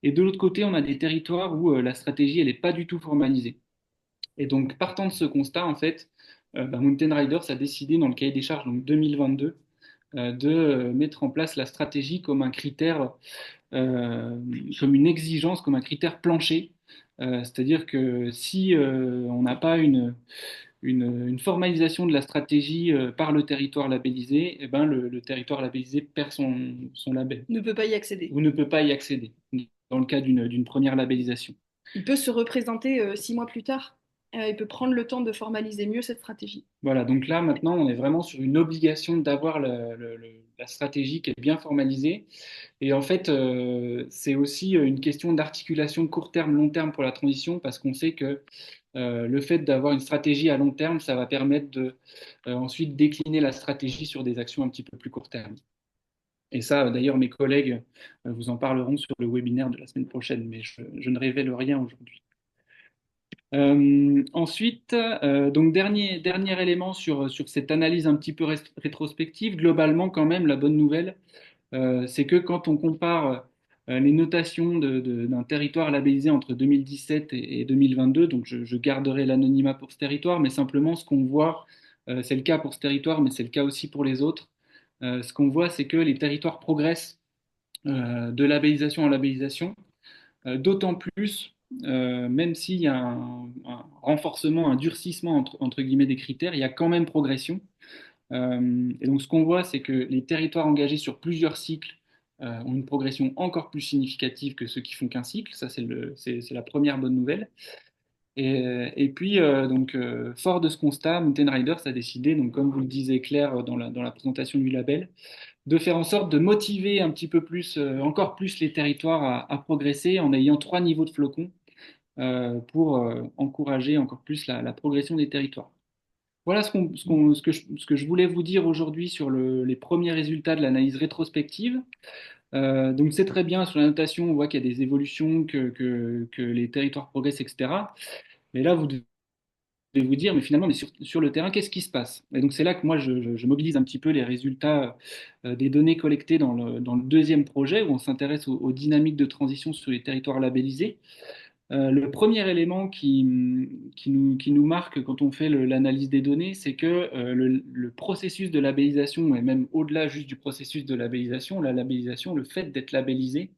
et de l'autre côté, on a des territoires où la stratégie elle n'est pas du tout formalisée. Et donc partant de ce constat, en fait, Mountain Riders a décidé dans le cahier des charges donc 2022 de mettre en place la stratégie comme un critère comme une exigence, comme un critère plancher. C'est-à-dire que si on n'a pas une formalisation de la stratégie par le territoire labellisé, eh ben le territoire labellisé perd son label Ne peut pas y accéder. ou ne peut pas y accéder dans le cas d'une première labellisation. Il peut se représenter 6 mois plus tard. Il peut prendre le temps de formaliser mieux cette stratégie. Voilà, donc là maintenant on est vraiment sur une obligation d'avoir la stratégie qui est bien formalisée. Et en fait, c'est aussi une question d'articulation de court terme, long terme pour la transition, parce qu'on sait que le fait d'avoir une stratégie à long terme, ça va permettre de ensuite décliner la stratégie sur des actions un petit peu plus court terme. Et ça, d'ailleurs, mes collègues vous en parleront sur le webinaire de la semaine prochaine, mais je ne révèle rien aujourd'hui. Ensuite, donc dernier élément sur cette analyse un petit peu rétrospective, globalement quand même, la bonne nouvelle, c'est que quand on compare les notations d'un territoire labellisé entre 2017 et 2022, donc je garderai l'anonymat pour ce territoire, mais simplement ce qu'on voit, c'est le cas pour ce territoire, mais c'est le cas aussi pour les autres. Ce qu'on voit, c'est que les territoires progressent de labellisation en labellisation, d'autant plus, même s'il y a un renforcement, un durcissement entre guillemets des critères, il y a quand même progression. Et donc, ce qu'on voit, c'est que les territoires engagés sur plusieurs cycles ont une progression encore plus significative que ceux qui font qu'un cycle. Ça, c'est la première bonne nouvelle. Et puis, fort de ce constat, Mountain Riders a décidé, donc, comme vous le disiez Claire dans la présentation du label, de faire en sorte de motiver un petit peu plus, encore plus les territoires à progresser en ayant 3 niveaux de flocons pour encourager encore plus la progression des territoires. Voilà ce que je voulais vous dire aujourd'hui sur les premiers résultats de l'analyse rétrospective. Donc c'est très bien, sur la notation, on voit qu'il y a des évolutions, que les territoires progressent, etc. Mais là, vous devez vous dire, mais finalement, mais sur le terrain, qu'est-ce qui se passe? Et donc c'est là que moi, je mobilise un petit peu les résultats des données collectées dans le deuxième projet, où on s'intéresse aux dynamiques de transition sur les territoires labellisés. Le premier élément qui nous marque quand on fait l'analyse des données, c'est que le processus de labellisation, et même au-delà juste du processus de labellisation, la labellisation, le fait d'être labellisé,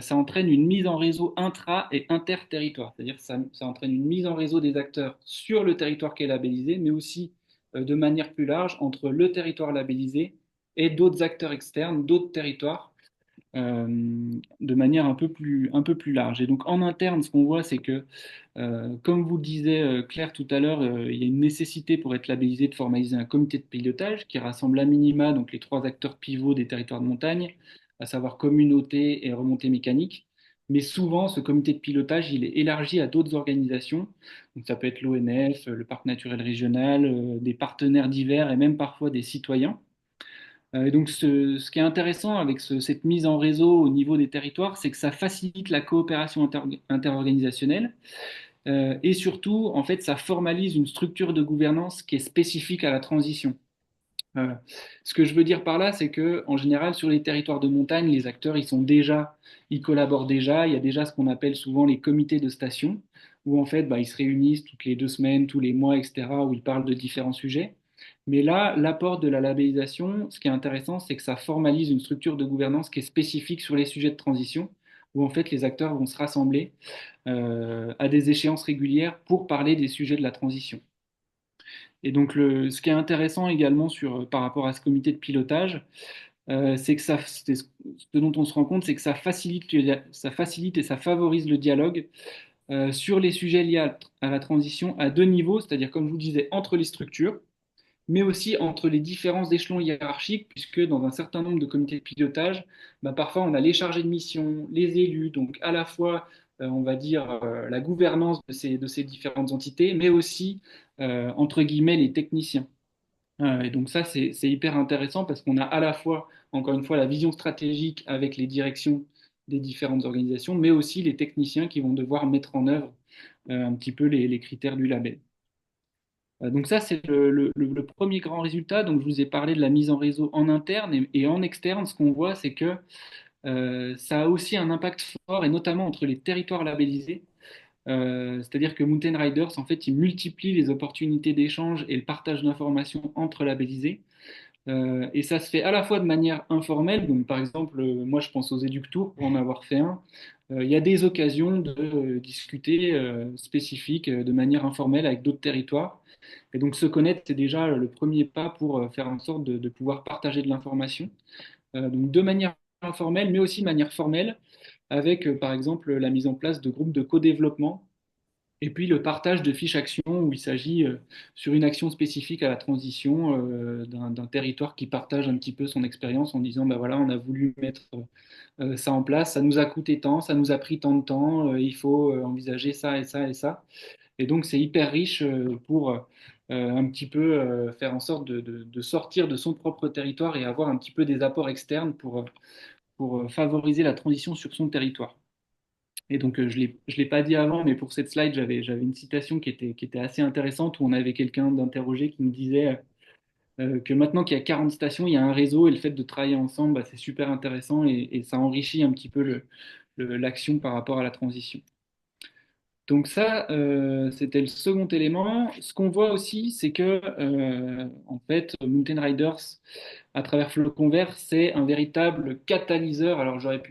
ça entraîne une mise en réseau intra- et interterritoire. C'est-à-dire que ça entraîne une mise en réseau des acteurs sur le territoire qui est labellisé, mais aussi de manière plus large entre le territoire labellisé et d'autres acteurs externes, d'autres territoires euh, de manière un peu plus large. Et donc en interne, ce qu'on voit, c'est que, comme vous le disait Claire tout à l'heure, il y a une nécessité pour être labellisé de formaliser un comité de pilotage qui rassemble à minima donc les 3 acteurs pivots des territoires de montagne, à savoir communauté et remontée mécanique. Mais souvent, ce comité de pilotage, il est élargi à d'autres organisations. Donc ça peut être l'ONF, le parc naturel régional, des partenaires divers et même parfois des citoyens. Et donc, ce qui est intéressant avec cette mise en réseau au niveau des territoires, c'est que ça facilite la coopération interorganisationnelle et surtout, en fait, ça formalise une structure de gouvernance qui est spécifique à la transition. Euh, Ce que je veux dire par là, c'est que en général, sur les territoires de montagne, les acteurs, ils collaborent déjà. Il y a déjà ce qu'on appelle souvent les comités de station, où en fait, bah, ils se réunissent toutes les 2 semaines, tous les mois, etc., où ils parlent de différents sujets. Mais là, l'apport de la labellisation, ce qui est intéressant, c'est que ça formalise une structure de gouvernance qui est spécifique sur les sujets de transition, où en fait les acteurs vont se rassembler à des échéances régulières pour parler des sujets de la transition. Et donc, ce qui est intéressant également par rapport à ce comité de pilotage, c'est que ce dont on se rend compte, c'est que ça facilite et ça favorise le dialogue sur les sujets liés à la transition à 2 niveaux, c'est-à-dire, comme je vous disais, entre les structures, mais aussi entre les différents échelons hiérarchiques, puisque dans un certain nombre de comités de pilotage, bah, parfois on a les chargés de mission, les élus, donc à la fois, on va dire, la gouvernance de ces différentes entités, mais aussi, entre guillemets, les techniciens. Et donc ça, c'est hyper intéressant parce qu'on a à la fois, encore une fois, la vision stratégique avec les directions des différentes organisations, mais aussi les techniciens qui vont devoir mettre en œuvre un petit peu les critères du label. Donc ça, c'est le premier grand résultat. Donc je vous ai parlé de la mise en réseau en interne et en externe. Ce qu'on voit, c'est que ça a aussi un impact fort, et notamment entre les territoires labellisés. C'est-à-dire que Mountain Riders, en fait, il multiplie les opportunités d'échange et le partage d'informations entre labellisés. Et ça se fait à la fois de manière informelle, donc par exemple, moi je pense aux éductours pour en avoir fait un. Il y a des occasions de discuter spécifiques de manière informelle avec d'autres territoires. Et donc se connaître, c'est déjà le premier pas pour faire en sorte de pouvoir partager de l'information. Donc de manière informelle, mais aussi de manière formelle, avec par exemple la mise en place de groupes de co-développement et puis le partage de fiches actions où il s'agit sur une action spécifique à la transition d'un territoire qui partage un petit peu son expérience en disant bah voilà, on a voulu mettre ça en place, ça nous a coûté tant, ça nous a pris tant de temps, il faut envisager ça et ça et ça. Et donc c'est hyper riche pour un petit peu faire en sorte de sortir de son propre territoire et avoir un petit peu des apports externes pour favoriser la transition sur son territoire. Et donc, je l'ai pas dit avant, mais pour cette slide, j'avais une citation qui était assez intéressante où on avait quelqu'un d'interrogé qui nous disait que maintenant qu'il y a 40 stations, il y a un réseau et le fait de travailler ensemble, bah, c'est super intéressant et ça enrichit un petit peu l'action par rapport à la transition. Donc ça, c'était le second élément. Ce qu'on voit aussi, c'est que en fait, Mountain Riders, à travers Flocon Vert, c'est un véritable catalyseur. Alors j'aurais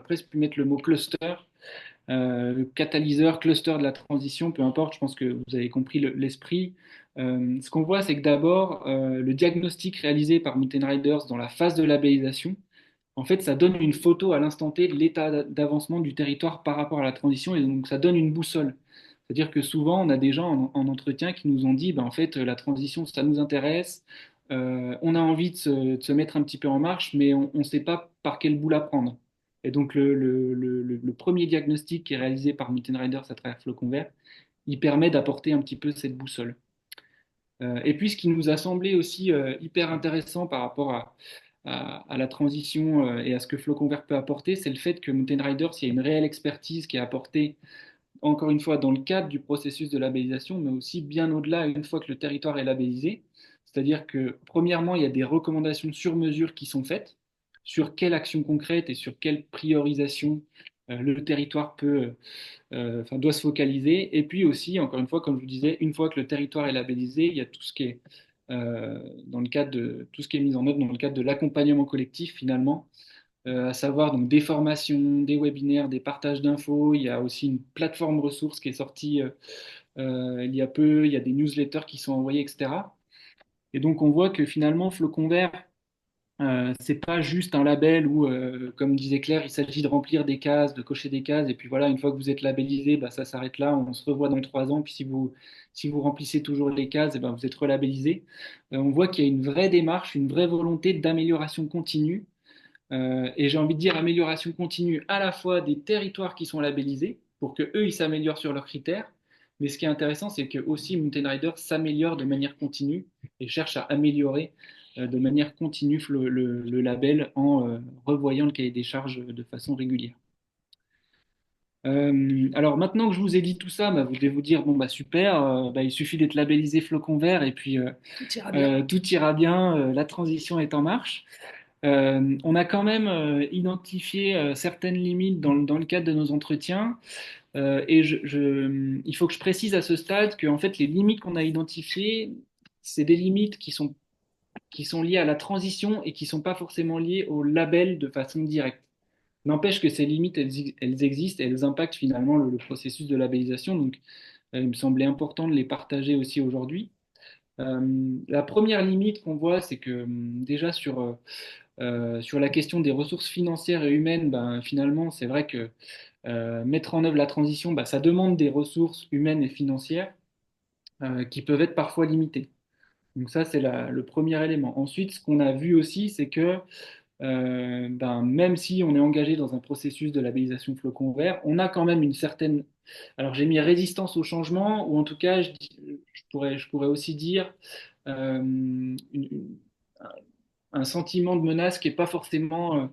presque pu mettre le mot cluster, le catalyseur, cluster de la transition, peu importe, je pense que vous avez compris l'esprit. Ce qu'on voit, c'est que d'abord, le diagnostic réalisé par Mountain Riders dans la phase de labellisation, en fait, ça donne une photo à l'instant T de l'état d'avancement du territoire par rapport à la transition, et donc ça donne une boussole. C'est-à-dire que souvent, on a des gens en entretien qui nous ont dit, ben, en fait, la transition, ça nous intéresse, On a envie de se mettre un petit peu en marche, mais on ne sait pas par quel bout la prendre. Et donc le premier diagnostic qui est réalisé par Mountain Riders à travers Flocon Vert, il permet d'apporter un petit peu cette boussole. Et puis ce qui nous a semblé aussi hyper intéressant par rapport à la transition et à ce que Flocon Vert peut apporter, c'est le fait que Mountain Riders, il y a une réelle expertise qui est apportée encore une fois dans le cadre du processus de labellisation, mais aussi bien au-delà, une fois que le territoire est labellisé. C'est-à-dire que, premièrement, il y a des recommandations sur mesure qui sont faites sur quelle action concrète et sur quelle priorisation le territoire enfin, doit se focaliser. Et puis aussi, encore une fois, comme je vous disais, une fois que le territoire est labellisé, il y a tout ce qui est dans le cadre de tout ce qui est mis en œuvre dans le cadre de l'accompagnement collectif finalement, à savoir donc des formations, des webinaires, des partages d'infos. Il y a aussi une plateforme ressources qui est sortie il y a peu, il y a des newsletters qui sont envoyés, etc. Et donc on voit que finalement Flocon Vert, c'est pas juste un label où, comme disait Claire, il s'agit de remplir des cases, de cocher des cases, et puis voilà, une fois que vous êtes labellisé, bah, ça s'arrête là, on se revoit dans 3 ans, puis si vous remplissez toujours les cases, et ben, vous êtes relabellisé. On voit qu'il y a une vraie démarche, une vraie volonté d'amélioration continue et j'ai envie de dire amélioration continue à la fois des territoires qui sont labellisés pour que eux ils s'améliorent sur leurs critères. Mais ce qui est intéressant, c'est que aussi Mountain Rider s'améliore de manière continue et cherche à améliorer de manière continue le label en revoyant le cahier des charges de façon régulière. Alors maintenant que je vous ai dit tout ça, bah, vous devez vous dire bon bah super, bah, il suffit d'être labellisé flocon vert et puis Tout ira bien. tout ira bien, la transition est en marche. On a quand même identifié certaines limites dans le cadre de nos entretiens et il faut que je précise à ce stade que en fait, les limites qu'on a identifiées, c'est des limites qui sont liées à la transition et qui ne sont pas forcément liées au label de façon directe. N'empêche que ces limites, elles existent et elles impactent finalement le processus de labellisation. Donc, il me semblait important de les partager aussi aujourd'hui. La première limite qu'on voit, c'est que déjà sur la question des ressources financières et humaines, ben, finalement, c'est vrai que mettre en œuvre la transition, ben, ça demande des ressources humaines et financières qui peuvent être parfois limitées. Donc ça, c'est le premier élément. Ensuite, ce qu'on a vu aussi, c'est que ben, même si on est engagé dans un processus de labellisation flocon vert, on a quand même une certaine, alors j'ai mis résistance au changement, ou en tout cas, je pourrais aussi dire un sentiment de menace qui n'est pas forcément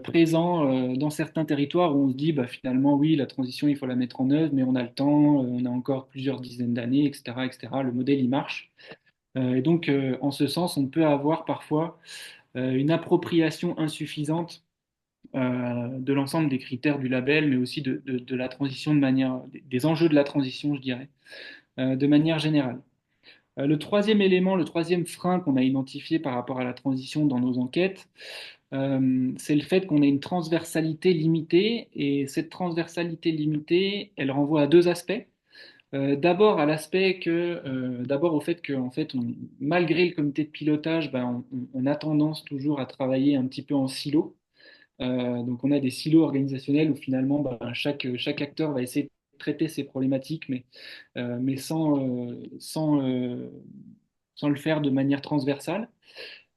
présent dans certains territoires où on se dit bah, finalement oui, la transition, il faut la mettre en œuvre, mais on a le temps, on a encore plusieurs dizaines d'années, etc., etc. Le modèle, il marche. Et donc, en ce sens, on peut avoir parfois une appropriation insuffisante de l'ensemble des critères du label, mais aussi de la transition de manière, des enjeux de la transition, je dirais, de manière générale. Le troisième élément, le troisième frein qu'on a identifié par rapport à la transition dans nos enquêtes, c'est le fait qu'on ait une transversalité limitée. Et cette transversalité limitée, elle renvoie à deux aspects. D'abord à l'aspect d'abord au fait que, en fait, malgré le comité de pilotage, ben, on a tendance toujours à travailler un petit peu en silo. Donc on a des silos organisationnels où finalement ben, chaque acteur va essayer de traiter ses problématiques, mais sans le faire de manière transversale.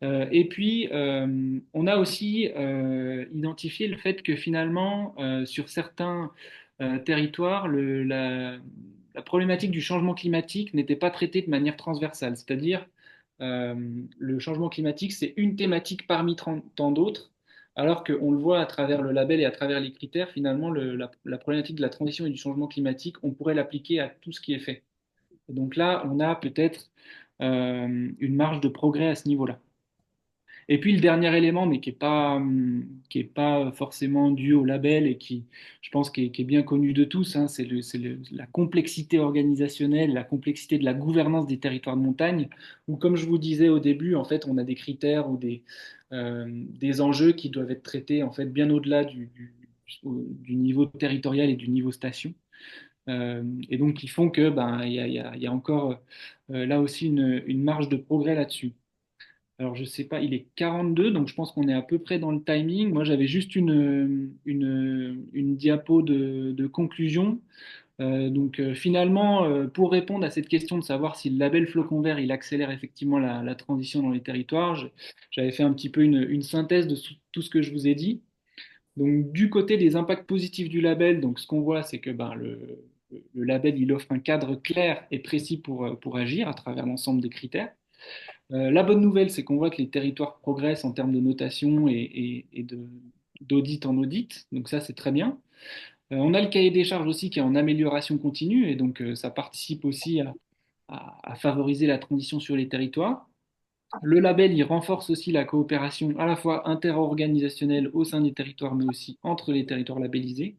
Et puis, on a aussi identifié le fait que finalement, sur certains territoires, la problématique du changement climatique n'était pas traitée de manière transversale. C'est-à-dire, euh, le changement climatique, c'est une thématique parmi tant d'autres, alors qu'on le voit à travers le label et à travers les critères, finalement, la problématique de la transition et du changement climatique, on pourrait l'appliquer à tout ce qui est fait. Et donc là, on a peut-être une marge de progrès à ce niveau-là. Et puis le dernier élément, mais qui est pas forcément dû au label et qui, je pense, qui est bien connu de tous, hein, la complexité organisationnelle, la complexité de la gouvernance des territoires de montagne, où, comme je vous disais au début, en fait, on a des critères ou des enjeux qui doivent être traités en fait bien au-delà du niveau territorial et du niveau station. Et donc, qui font que ben, il y a encore là aussi une marge de progrès là-dessus. Alors, je sais pas, il est 42, donc je pense qu'on est à peu près dans le timing. Moi, j'avais juste une diapo de conclusion. Finalement, pour répondre à cette question de savoir si le label Flocon Vert il accélère effectivement la transition dans les territoires, j'avais fait un petit peu une synthèse de tout ce que je vous ai dit. Donc, du côté des impacts positifs du label, donc ce qu'on voit, c'est que le label il offre un cadre clair et précis pour agir à travers l'ensemble des critères. La bonne nouvelle, c'est qu'on voit que les territoires progressent en termes de notation d'audit en audit, donc ça c'est très bien. On a le cahier des charges aussi qui est en amélioration continue et donc ça participe aussi à favoriser la transition sur les territoires. Le label, il renforce aussi la coopération à la fois interorganisationnelle au sein des territoires, mais aussi entre les territoires labellisés.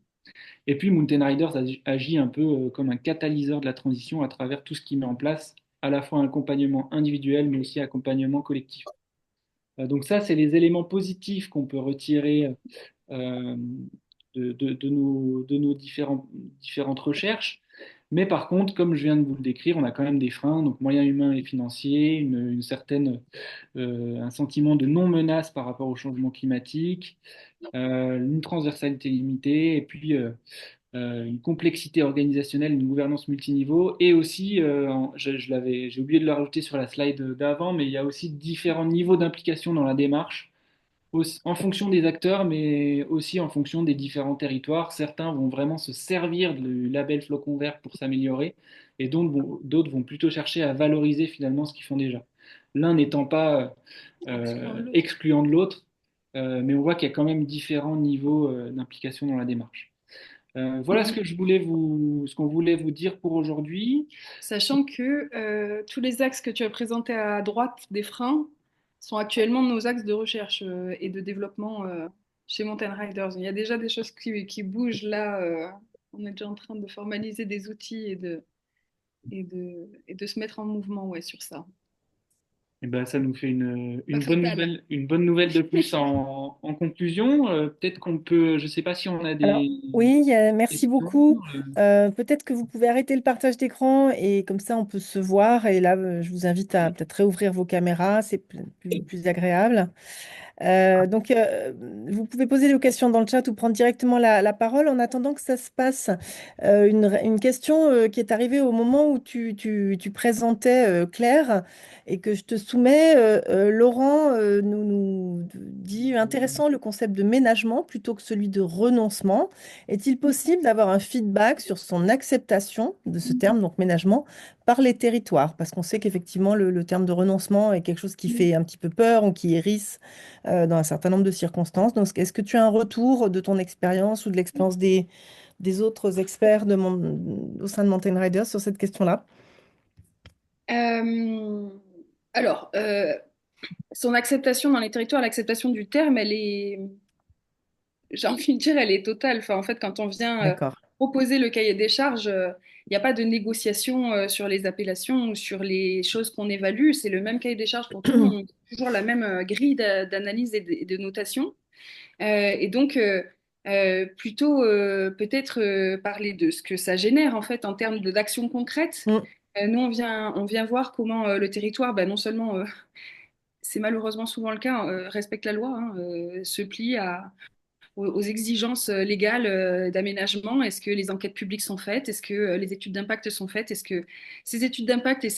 Et puis Mountain Riders agit un peu comme un catalyseur de la transition à travers tout ce qui met en place à la fois un accompagnement individuel, mais aussi un accompagnement collectif. Donc ça, c'est les éléments positifs qu'on peut retirer euh, de nos différentes recherches. Mais par contre, comme je viens de vous le décrire, on a quand même des freins, donc moyens humains et financiers, un sentiment de non-menace par rapport au changement climatique, une transversalité limitée, et puis une complexité organisationnelle, une gouvernance multiniveau, et aussi, j'ai oublié de le rajouter sur la slide d'avant, mais il y a aussi différents niveaux d'implication dans la démarche en fonction des acteurs, mais aussi en fonction des différents territoires. Certains vont vraiment se servir du label Flocon Vert pour s'améliorer, et d'autres vont plutôt chercher à valoriser finalement ce qu'ils font déjà. L'un n'étant pas excluant de l'autre, mais on voit qu'il y a quand même différents niveaux d'implication dans la démarche. Voilà Mhm. ce qu'on voulait vous dire pour aujourd'hui. Sachant que tous les axes que tu as présentés à droite des freins sont actuellement nos axes de recherche et de développement chez Mountain Riders. Il y a déjà des choses qui bougent là. On est déjà en train de formaliser des outils et de se mettre en mouvement ouais, sur ça. Et ben, ça nous fait Pas fatal. une bonne nouvelle de plus en conclusion. Peut-être qu'on peut, je ne sais pas si on a Alors, des oui, merci questions. beaucoup. Peut-être que vous pouvez arrêter le partage d'écran et comme ça on peut se voir. Et là, je vous invite à peut-être réouvrir vos caméras, c'est plus agréable. Vous pouvez poser vos questions dans le chat ou prendre directement la parole. En attendant que ça se passe, une question qui est arrivée au moment où tu présentais Claire et que je te soumets. Laurent nous dit intéressant le concept de ménagement plutôt que celui de renoncement. Est-il possible d'avoir un feedback sur son acceptation de ce terme, donc ménagement, par les territoires? Parce qu'on sait qu'effectivement, le terme de renoncement est quelque chose qui fait un petit peu peur ou qui hérisse dans un certain nombre de circonstances. Donc, est-ce que tu as un retour de ton expérience ou de l'expérience des autres experts au sein de Mountain Riders sur cette question-là? Euh, alors, son acceptation dans les territoires, l'acceptation du terme, elle est, j'ai envie de dire, elle est totale. Enfin, en fait, quand on vient D'accord. proposer le cahier des charges, il n'y a pas de négociation sur les appellations ou sur les choses qu'on évalue. C'est le même cahier des charges pour tout le monde, toujours la même grille d'analyse et de notation. Et donc, plutôt peut-être parler de ce que ça génère en fait en termes d'actions concrètes. Mm. Nous, on vient voir comment le territoire, non seulement, c'est malheureusement souvent le cas, respecte la loi, hein, se plie aux exigences légales d'aménagement. Est-ce que les enquêtes publiques sont faites? Est-ce que les études d'impact sont faites? Est-ce que ces études d'impact et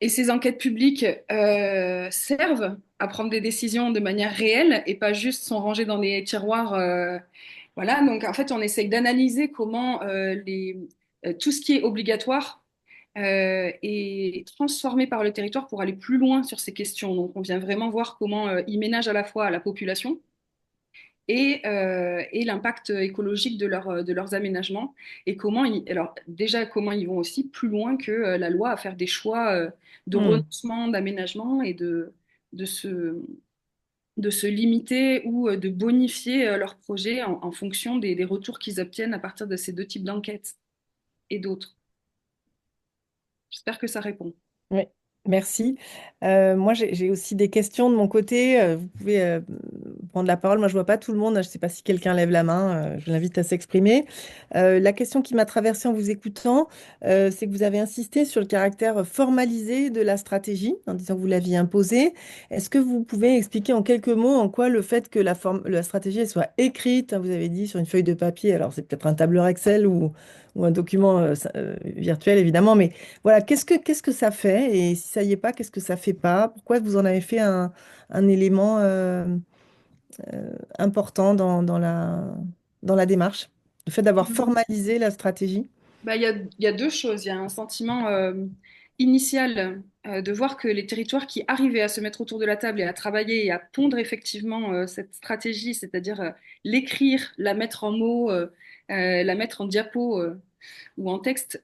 ces enquêtes publiques servent à prendre des décisions de manière réelle et pas juste sont rangées dans des tiroirs? Voilà, donc en fait, on essaye d'analyser comment tout ce qui est obligatoire est transformé par le territoire pour aller plus loin sur ces questions. Donc, on vient vraiment voir comment ils ménagent à la fois la population et l'impact écologique de leurs aménagements et alors déjà comment ils vont aussi plus loin que la loi à faire des choix de Mm. renoncement, d'aménagement et de se, de se limiter ou de bonifier leurs projets en fonction des retours qu'ils obtiennent à partir de ces deux types d'enquêtes et d'autres. J'espère que ça répond. Oui. Merci. Moi, j'ai aussi des questions de mon côté. Vous pouvez prendre la parole. Moi, je vois pas tout le monde. Je ne sais pas si quelqu'un lève la main. Je l'invite à s'exprimer. La question qui m'a traversée en vous écoutant, c'est que vous avez insisté sur le caractère formalisé de la stratégie en disant que vous l'aviez imposée. Est-ce que vous pouvez expliquer en quelques mots en quoi le fait que la stratégie elle soit écrite, hein, vous avez dit, sur une feuille de papier, alors c'est peut-être un tableur Excel ou un document virtuel évidemment, mais voilà, qu'est-ce que ça fait? Et si ça y est pas, qu'est-ce que ça fait pas? Pourquoi vous en avez fait un élément important dans la démarche? Le fait d'avoir formalisé la stratégie? Bah, il y a deux choses. Il y a un sentiment initial de voir que les territoires qui arrivaient à se mettre autour de la table et à travailler et à pondre effectivement cette stratégie, c'est-à-dire l'écrire, la mettre en mots, la mettre en diapo ou en texte,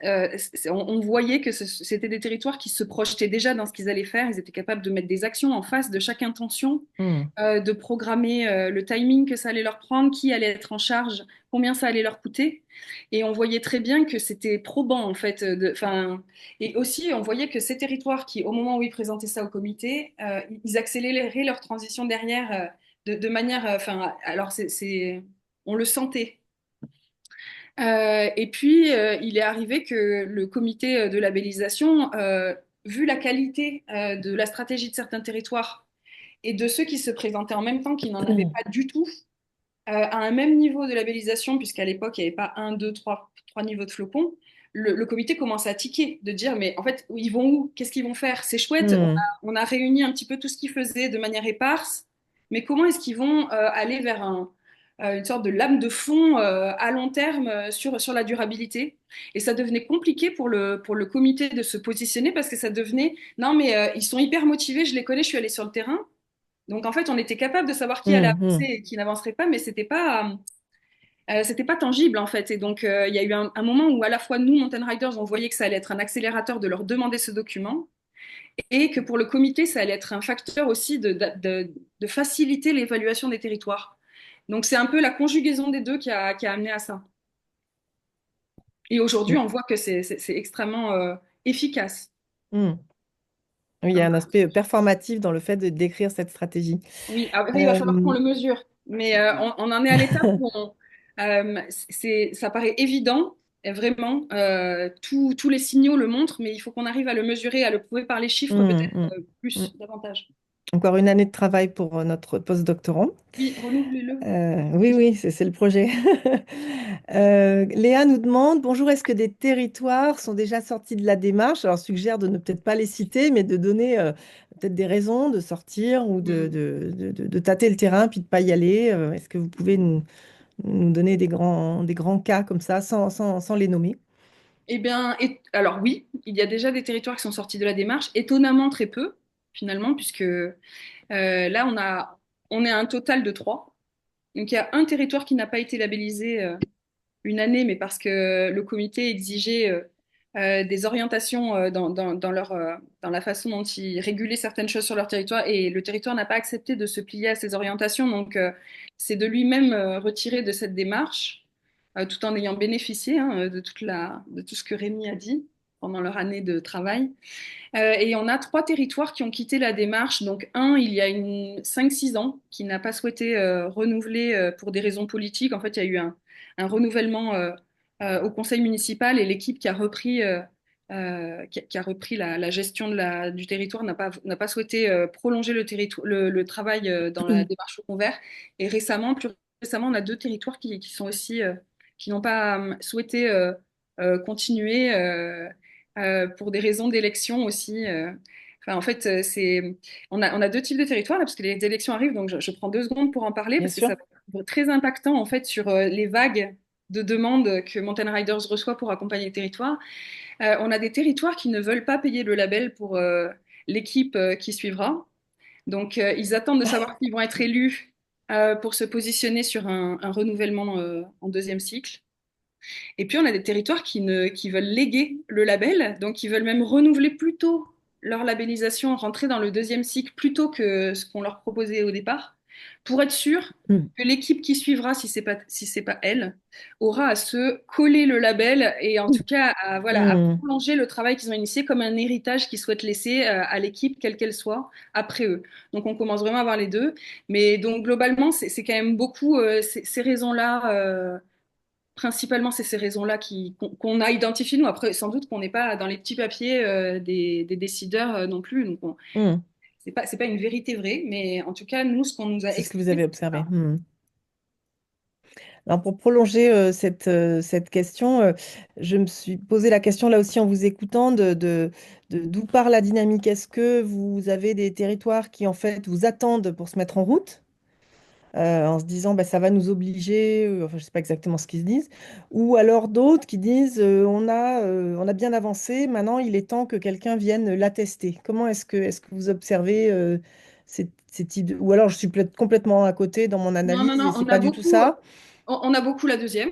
on voyait que c'était des territoires qui se projetaient déjà dans ce qu'ils allaient faire. Ils étaient capables de mettre des actions en face de chaque intention, Hmm. de programmer le timing que ça allait leur prendre, qui allait être en charge, combien ça allait leur coûter. Et on voyait très bien que c'était probant, en fait. Et aussi, on voyait que ces territoires qui, au moment où ils présentaient ça au comité, ils accéléraient leur transition derrière de manière. Alors, on le sentait. Et puis, il est arrivé que le comité de labellisation, vu la qualité de la stratégie de certains territoires et de ceux qui se présentaient en même temps, qui n'en avaient pas du tout, à un même niveau de labellisation, puisqu'à l'époque, il n'y avait pas un, deux, trois niveaux de flocons, le comité commence à tiquer, de dire, mais en fait, ils vont où? Qu'est-ce qu'ils vont faire? C'est chouette, Hmm. on a réuni un petit peu tout ce qu'ils faisaient de manière éparse, mais comment est-ce qu'ils vont aller vers une sorte de lame de fond à long terme sur la durabilité? Et ça devenait compliqué pour le comité de se positionner parce que ça devenait, non mais ils sont hyper motivés, je les connais, je suis allée sur le terrain. Donc en fait, on était capable de savoir qui allait Hmm. avancer Hmm. et qui n'avancerait pas, mais c'était pas tangible en fait. Et donc il y a eu un moment où à la fois nous, Mountain Riders, on voyait que ça allait être un accélérateur de leur demander ce document et que pour le comité, ça allait être un facteur aussi de faciliter l'évaluation des territoires. Donc c'est un peu la conjugaison des deux qui a amené à ça. Et aujourd'hui, on voit que c'est extrêmement efficace. Hmm. Oui, il y a un aspect performatif dans le fait de décrire cette stratégie. Oui, après, il va falloir qu'on Euh, le mesure. Mais on en est à l'étape où ça paraît évident, et vraiment, tous les signaux le montrent, mais il faut qu'on arrive à le mesurer, à le prouver par les chiffres hmm, peut-être hmm, hmm. davantage. Encore une année de travail pour notre postdoctorant. Oui, renouvelez-le. Oui, oui, c'est le projet. Léa nous demande, bonjour, est-ce que des territoires sont déjà sortis de la démarche? Alors, suggère de ne peut-être pas les citer, mais de donner peut-être des raisons de sortir ou Hmm. de tâter le terrain puis de ne pas y aller. Est-ce que vous pouvez nous donner des grands cas comme ça sans les nommer? Eh bien, alors oui, il y a déjà des territoires qui sont sortis de la démarche, étonnamment très peu, finalement, puisque là, on est à un total de trois. Donc, il y a un territoire qui n'a pas été labellisé une année, mais parce que le comité exigeait des orientations dans la façon dont ils régulaient certaines choses sur leur territoire, et le territoire n'a pas accepté de se plier à ces orientations, donc c'est de lui-même retiré de cette démarche, tout en ayant bénéficié hein, de tout ce que Rémi a dit pendant leur année de travail. Et on a trois territoires qui ont quitté la démarche. Donc, un, il y a 5-6 ans, qui n'a pas souhaité renouveler pour des raisons politiques. En fait, il y a eu un renouvellement au conseil municipal et l'équipe qui a repris, qui a repris la gestion du territoire n'a pas souhaité prolonger le travail dans la démarche au convert. Et plus récemment, on a deux territoires qui sont aussi, qui n'ont pas souhaité continuer. Pour des raisons d'élection aussi. Enfin, en fait, on a deux types de territoires là, parce que les élections arrivent, donc je prends 2 secondes pour en parler Bien parce que sûr. ça va être très impactant en fait sur les vagues de demandes que Mountain Riders reçoit pour accompagner les territoires. On a des territoires qui ne veulent pas payer le label pour l'équipe qui suivra. Donc, ils attendent de savoir qu'ils vont être élus pour se positionner sur un renouvellement en deuxième cycle. Et puis, on a des territoires qui veulent léguer le label, donc qui veulent même renouveler plutôt leur labellisation, rentrer dans le deuxième cycle plutôt que ce qu'on leur proposait au départ. pour être sûr Mm. que l'équipe qui suivra, si c'est pas elle, aura à se coller le label et en tout cas à, voilà, à Mm. prolonger le travail qu'ils ont initié comme un héritage qu'ils souhaitent laisser à l'équipe, quelle qu'elle soit, après eux. Donc on commence vraiment à voir les deux. Mais donc globalement, c'est quand même beaucoup ces raisons-là. Principalement, c'est ces raisons-là qu'on a identifiées nous. Après, sans doute qu'on n'est pas dans les petits papiers des décideurs non plus. Donc, Mm. c'est pas une vérité vraie, mais en tout cas, nous, ce qu'on nous a C'est ce que vous expliqué, avez c'est observé. ça. Mm. Alors pour prolonger cette question, je me suis posé la question là aussi en vous écoutant d'où part la dynamique. Est-ce que vous avez des territoires qui en fait vous attendent pour se mettre en route, en se disant bah, ça va nous obliger, enfin je ne sais pas exactement ce qu'ils se disent, ou alors d'autres qui disent on a bien avancé, maintenant il est temps que quelqu'un vienne l'attester. Comment est-ce que vous observez ces types ou alors je suis peut-être complètement à côté dans mon Non, non, analyse et non, c'est pas du tout ça. on a beaucoup la deuxième.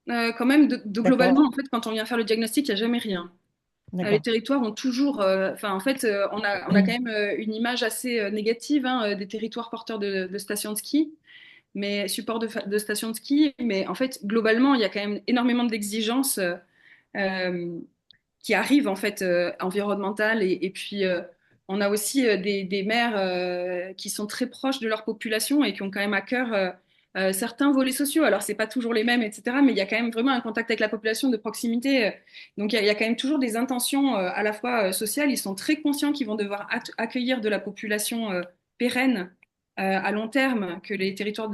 Quand même, de globalement, D'accord, en fait, quand on vient faire le diagnostic, il n'y a jamais rien. Les d'accord. territoires ont toujours, enfin, en fait, on a quand même une image assez négative hein, des territoires porteurs de stations de ski. Mais support de station de ski. Mais en fait, globalement, il y a quand même énormément d'exigences euh, qui arrivent en fait environnementales. Et puis, on a aussi des maires qui sont très proches de leur population et qui ont quand même à cœur certains volets sociaux. Alors, c'est pas toujours les mêmes, etc. Mais il y a quand même vraiment un contact avec la population de proximité. Donc, il y a quand même toujours des intentions à la fois sociales. Ils sont très conscients qu'ils vont devoir accueillir de la population pérenne à long terme, que les territoires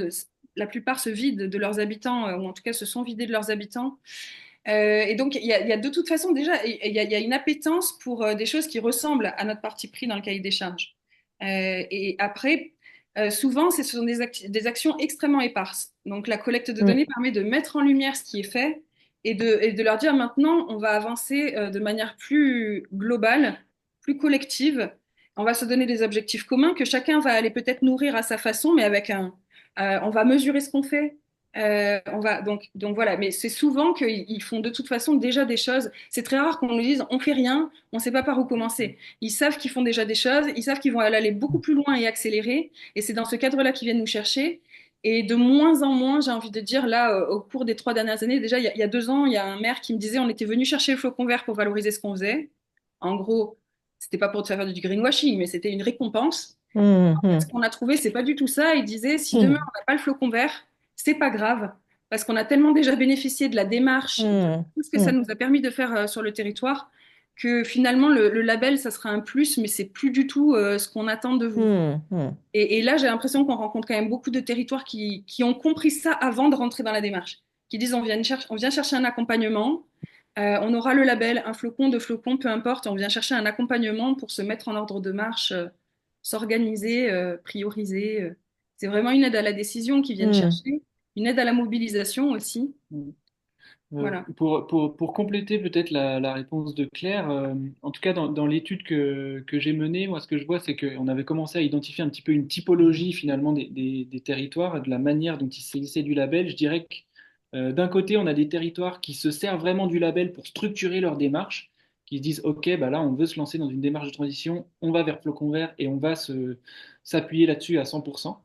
la plupart se vident de leurs habitants, ou en tout cas se sont vidés de leurs habitants. Et donc, il y a de toute façon déjà, il y a une appétence pour des choses qui ressemblent à notre parti pris dans le cahier des charges. Et après, souvent, ce sont des actions extrêmement éparses. Donc, la collecte de Mm, données permet de mettre en lumière ce qui est fait et de leur dire maintenant, on va avancer de manière plus globale, plus collective. On va se donner des objectifs communs que chacun va aller peut-être nourrir à sa façon, mais avec on va mesurer ce qu'on fait. Donc voilà, mais c'est souvent qu'ils font de toute façon déjà des choses. C'est très rare qu'on nous dise on fait rien, on ne sait pas par où commencer. Ils savent qu'ils font déjà des choses, ils savent qu'ils vont aller beaucoup plus loin et accélérer. Et c'est dans ce cadre-là qu'ils viennent nous chercher. Et de moins en moins, j'ai envie de dire, là, au cours des 3 dernières années, déjà, il y a 2 ans, il y a un maire qui me disait on était venu chercher le flocon vert pour valoriser ce qu'on faisait. En gros, c'était pas pour te faire du greenwashing, mais c'était une récompense. mm, Ce mm, qu'on a trouvé, c'est pas du tout ça. Il disait, si demain mm, on n'a pas le flocon vert, c'est pas grave, parce qu'on a tellement déjà bénéficié de la démarche, de mm, tout ce que ça mm, nous a permis de faire sur le territoire, que finalement le label, ça sera un plus, mais c'est plus du tout ce qu'on attend de vous. mm, mm, Et là, j'ai l'impression qu'on rencontre quand même beaucoup de territoires qui ont compris ça avant de rentrer dans la démarche, qui disent on vient chercher un accompagnement, on aura le label, un flocon, deux flocons, peu importe, on vient chercher un accompagnement pour se mettre en ordre de marche, s'organiser, prioriser. C'est vraiment une aide à la décision qu'ils viennent mm, chercher, une aide à la mobilisation aussi. Voilà. Pour compléter peut-être la réponse de Claire, en tout cas dans l'étude que j'ai menée, moi ce que je vois c'est qu'on avait commencé à identifier un petit peu une typologie finalement des territoires, et de la manière dont ils se saisissaient du label. Je dirais que d'un côté on a des territoires qui se servent vraiment du label pour structurer leur démarche, qui se disent ok bah là on veut se lancer dans une démarche de transition, on va vers Flocon Vert et on va s'appuyer là-dessus à 100%.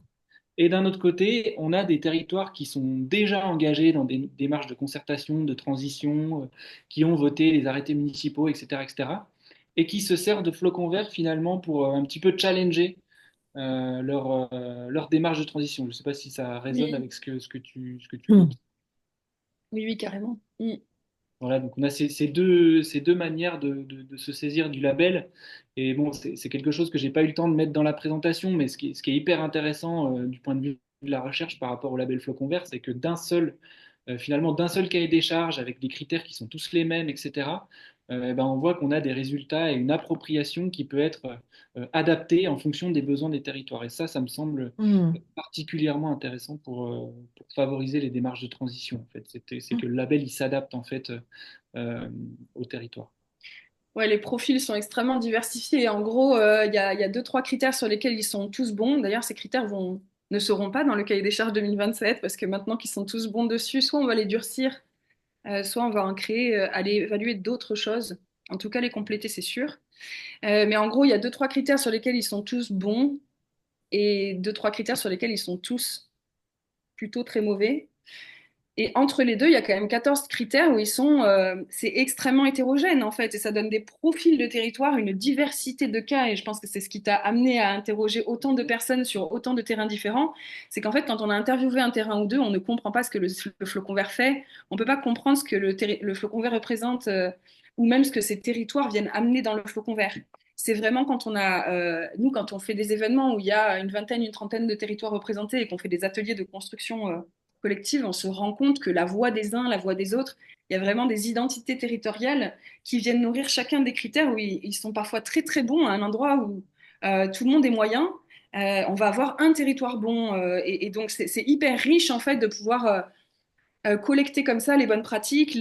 Et d'un autre côté, on a des territoires qui sont déjà engagés dans des démarches de concertation, de transition, qui ont voté les arrêtés municipaux, etc., etc., et cetera, et qui se servent de flocons verts finalement pour un petit peu challenger leur démarche de transition. Je ne sais pas si ça résonne Oui, avec ce que tu mm, oui, oui, carrément. Mm. Voilà, donc on a ces deux manières de se saisir du label. Et bon, c'est quelque chose que j'ai pas eu le temps de mettre dans la présentation, mais ce qui est hyper intéressant du point de vue de la recherche par rapport au label Flocon Vert, c'est que finalement, d'un seul cahier des charges avec des critères qui sont tous les mêmes, etc., ben on voit qu'on a des résultats et une appropriation qui peut être adaptée en fonction des besoins des territoires. Et ça me semble mm, particulièrement intéressant pour favoriser les démarches de transition. En fait, c'est que le label il s'adapte en fait euh, au territoire. Ouais, les profils sont extrêmement diversifiés. En gros, il y a deux, trois critères sur lesquels ils sont tous bons. D'ailleurs, ces critères ne seront pas dans le cahier des charges 2027 parce que maintenant qu'ils sont tous bons dessus, soit on va les durcir, soit on va en créer, aller évaluer d'autres choses. En tout cas, les compléter, c'est sûr. Mais en gros, il y a deux, trois critères sur lesquels ils sont tous bons. et deux, trois critères sur lesquels ils sont tous plutôt très mauvais. Et entre les deux, il y a quand même 14 critères où c'est extrêmement hétérogène en fait, et ça donne des profils de territoire, une diversité de cas, et je pense que c'est ce qui t'a amené à interroger autant de personnes sur autant de terrains différents. C'est qu'en fait, quand on a interviewé un terrain ou deux, on ne comprend pas ce que le flocon vert fait, on ne peut pas comprendre ce que le flocon vert représente, ou même ce que ces territoires viennent amener dans le flocon vert. C'est vraiment nous, quand on fait des événements où il y a une vingtaine, une trentaine de territoires représentés et qu'on fait des ateliers de construction collective, on se rend compte que la voix des uns, la voix des autres, il y a vraiment des identités territoriales qui viennent nourrir chacun des critères où ils sont parfois très très bons à un endroit où tout le monde est moyen. On va avoir un territoire bon et donc c'est hyper riche en fait de pouvoir collecter comme ça les bonnes pratiques,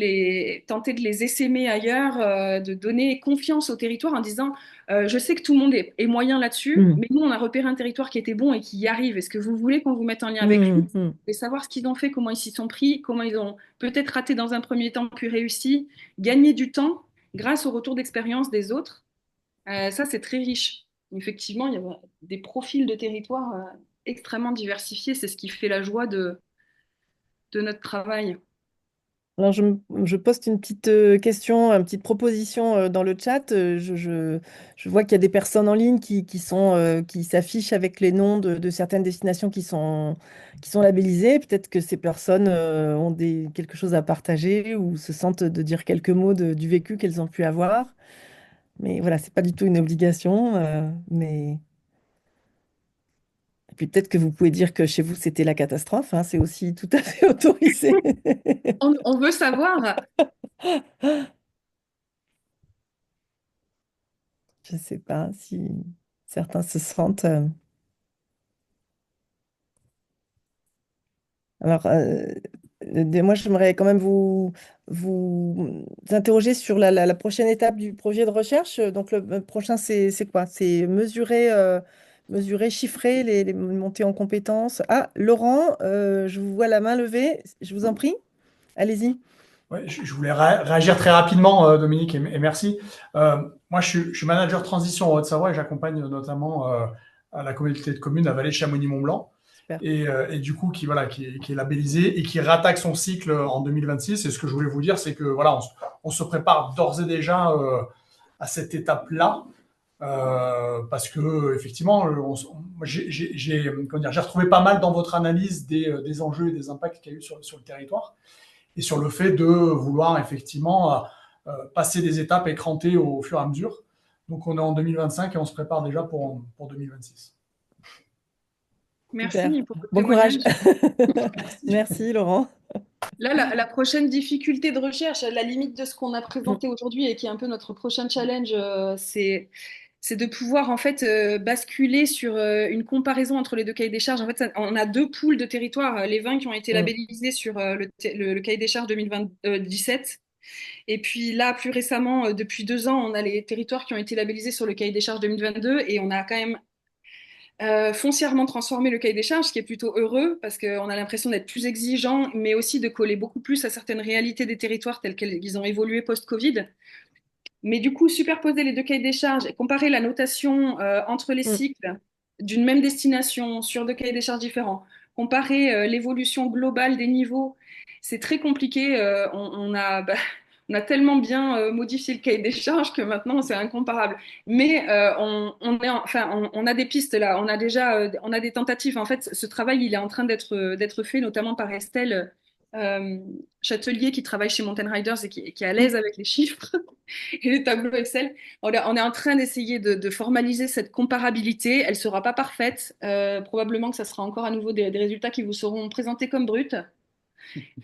tenter de les essaimer ailleurs, de donner confiance au territoire en disant je sais que tout le monde est moyen là-dessus, Mm. mais nous on a repéré un territoire qui était bon et qui y arrive. Est-ce que vous voulez qu'on vous mette en lien avec lui Mm, mm. et savoir ce qu'ils ont fait, comment ils s'y sont pris, comment ils ont peut-être raté dans un premier temps puis réussi, gagner du temps grâce au retour d'expérience des autres. Ça c'est très riche. Effectivement, il y a des profils de territoire extrêmement diversifiés. C'est ce qui fait la joie de notre travail. Alors, je poste une petite question, une petite proposition dans le chat. Je vois qu'il y a des personnes en ligne qui s'affichent avec les noms de certaines destinations qui sont labellisées. Peut-être que ces personnes ont quelque chose à partager ou se sentent de dire quelques mots du vécu qu'elles ont pu avoir. Mais voilà, c'est pas du tout une obligation. Mais et puis peut-être que vous pouvez dire que chez vous, c'était la catastrophe, hein, c'est aussi tout à fait autorisé. On veut savoir. Je ne sais pas si certains se sentent. Alors, moi, j'aimerais quand même vous interroger sur la prochaine étape du projet de recherche. Donc, le prochain, c'est quoi? C'est mesurer, chiffrer les montées en compétences. Ah, Laurent, je vous vois la main levée. Je vous en prie, allez-y. Ouais, je voulais réagir très rapidement, Dominique, et merci. Moi, je suis manager transition en Haute-Savoie et j'accompagne notamment à la communauté de communes à Vallée-Chamonix-Mont-Blanc Super. et du coup qui est labellisé et qui rattaque son cycle en 2026. Et ce que je voulais vous dire, c'est que voilà, on se prépare d'ores et déjà à cette étape-là. Parce que effectivement, j'ai retrouvé pas mal dans votre analyse des enjeux et des impacts qu'il y a eu sur le territoire et sur le fait de vouloir effectivement passer des étapes et cranter au fur et à mesure. Donc on est en 2025 et on se prépare déjà pour 2026. Super. Merci pour votre Bon courage. témoignage. Merci, Laurent. Là, la prochaine difficulté de recherche, à la limite de ce qu'on a présenté aujourd'hui et qui est un peu notre prochain challenge, c'est de pouvoir en fait basculer sur une comparaison entre les deux cahiers des charges. En fait, on a deux pools de territoires, les 20 qui ont été Mm. labellisés sur le cahier des charges 2017. Et puis là, plus récemment, depuis 2 ans, on a les territoires qui ont été labellisés sur le cahier des charges 2022 et on a quand même foncièrement transformer le cahier des charges, ce qui est plutôt heureux parce qu'on a l'impression d'être plus exigeant, mais aussi de coller beaucoup plus à certaines réalités des territoires tels qu'ils ont évolué post-Covid. Mais du coup, superposer les deux cahiers des charges et comparer la notation entre les Mm. cycles d'une même destination sur deux cahiers des charges différents, comparer l'évolution globale des niveaux, c'est très compliqué. On a tellement bien modifié le cahier des charges que maintenant c'est incomparable. Mais on a des pistes là, on a des tentatives. En fait, ce travail, il est en train d'être fait, notamment par Estelle Châtelier qui travaille chez Mountain Riders et qui est à l'aise avec les chiffres et les tableaux Excel. On est en train d'essayer de formaliser cette comparabilité. Elle ne sera pas parfaite. Probablement que ça sera encore à nouveau des résultats qui vous seront présentés comme bruts.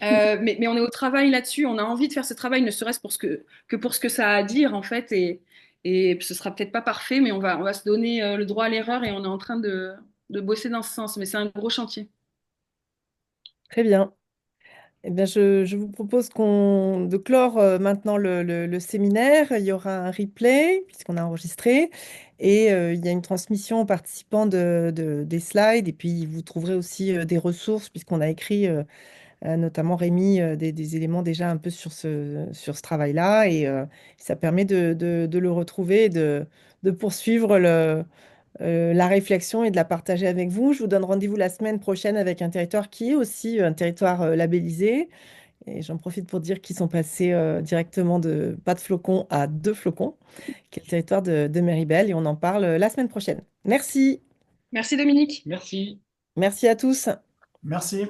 Mais on est au travail là-dessus. On a envie de faire ce travail, ne serait-ce que pour ce que ça a à dire, en fait. Et ce sera peut-être pas parfait, mais on va se donner le droit à l'erreur et on est en train de bosser dans ce sens. Mais c'est un gros chantier. Très bien. Eh bien, je vous propose de clore maintenant le séminaire. Il y aura un replay puisqu'on a enregistré et il y a une transmission aux participants des slides et puis vous trouverez aussi des ressources puisqu'on a écrit, notamment Rémi, des éléments déjà un peu sur ce travail-là et ça permet de le retrouver et de poursuivre la réflexion et de la partager avec vous. Je vous donne rendez-vous la semaine prochaine avec un territoire qui est aussi un territoire labellisé. Et j'en profite pour dire qu'ils sont passés directement de pas de flocons à 2 flocons, qui est le territoire de Méribel. Et on en parle la semaine prochaine. Merci. Merci Dominique. Merci. Merci à tous. Merci.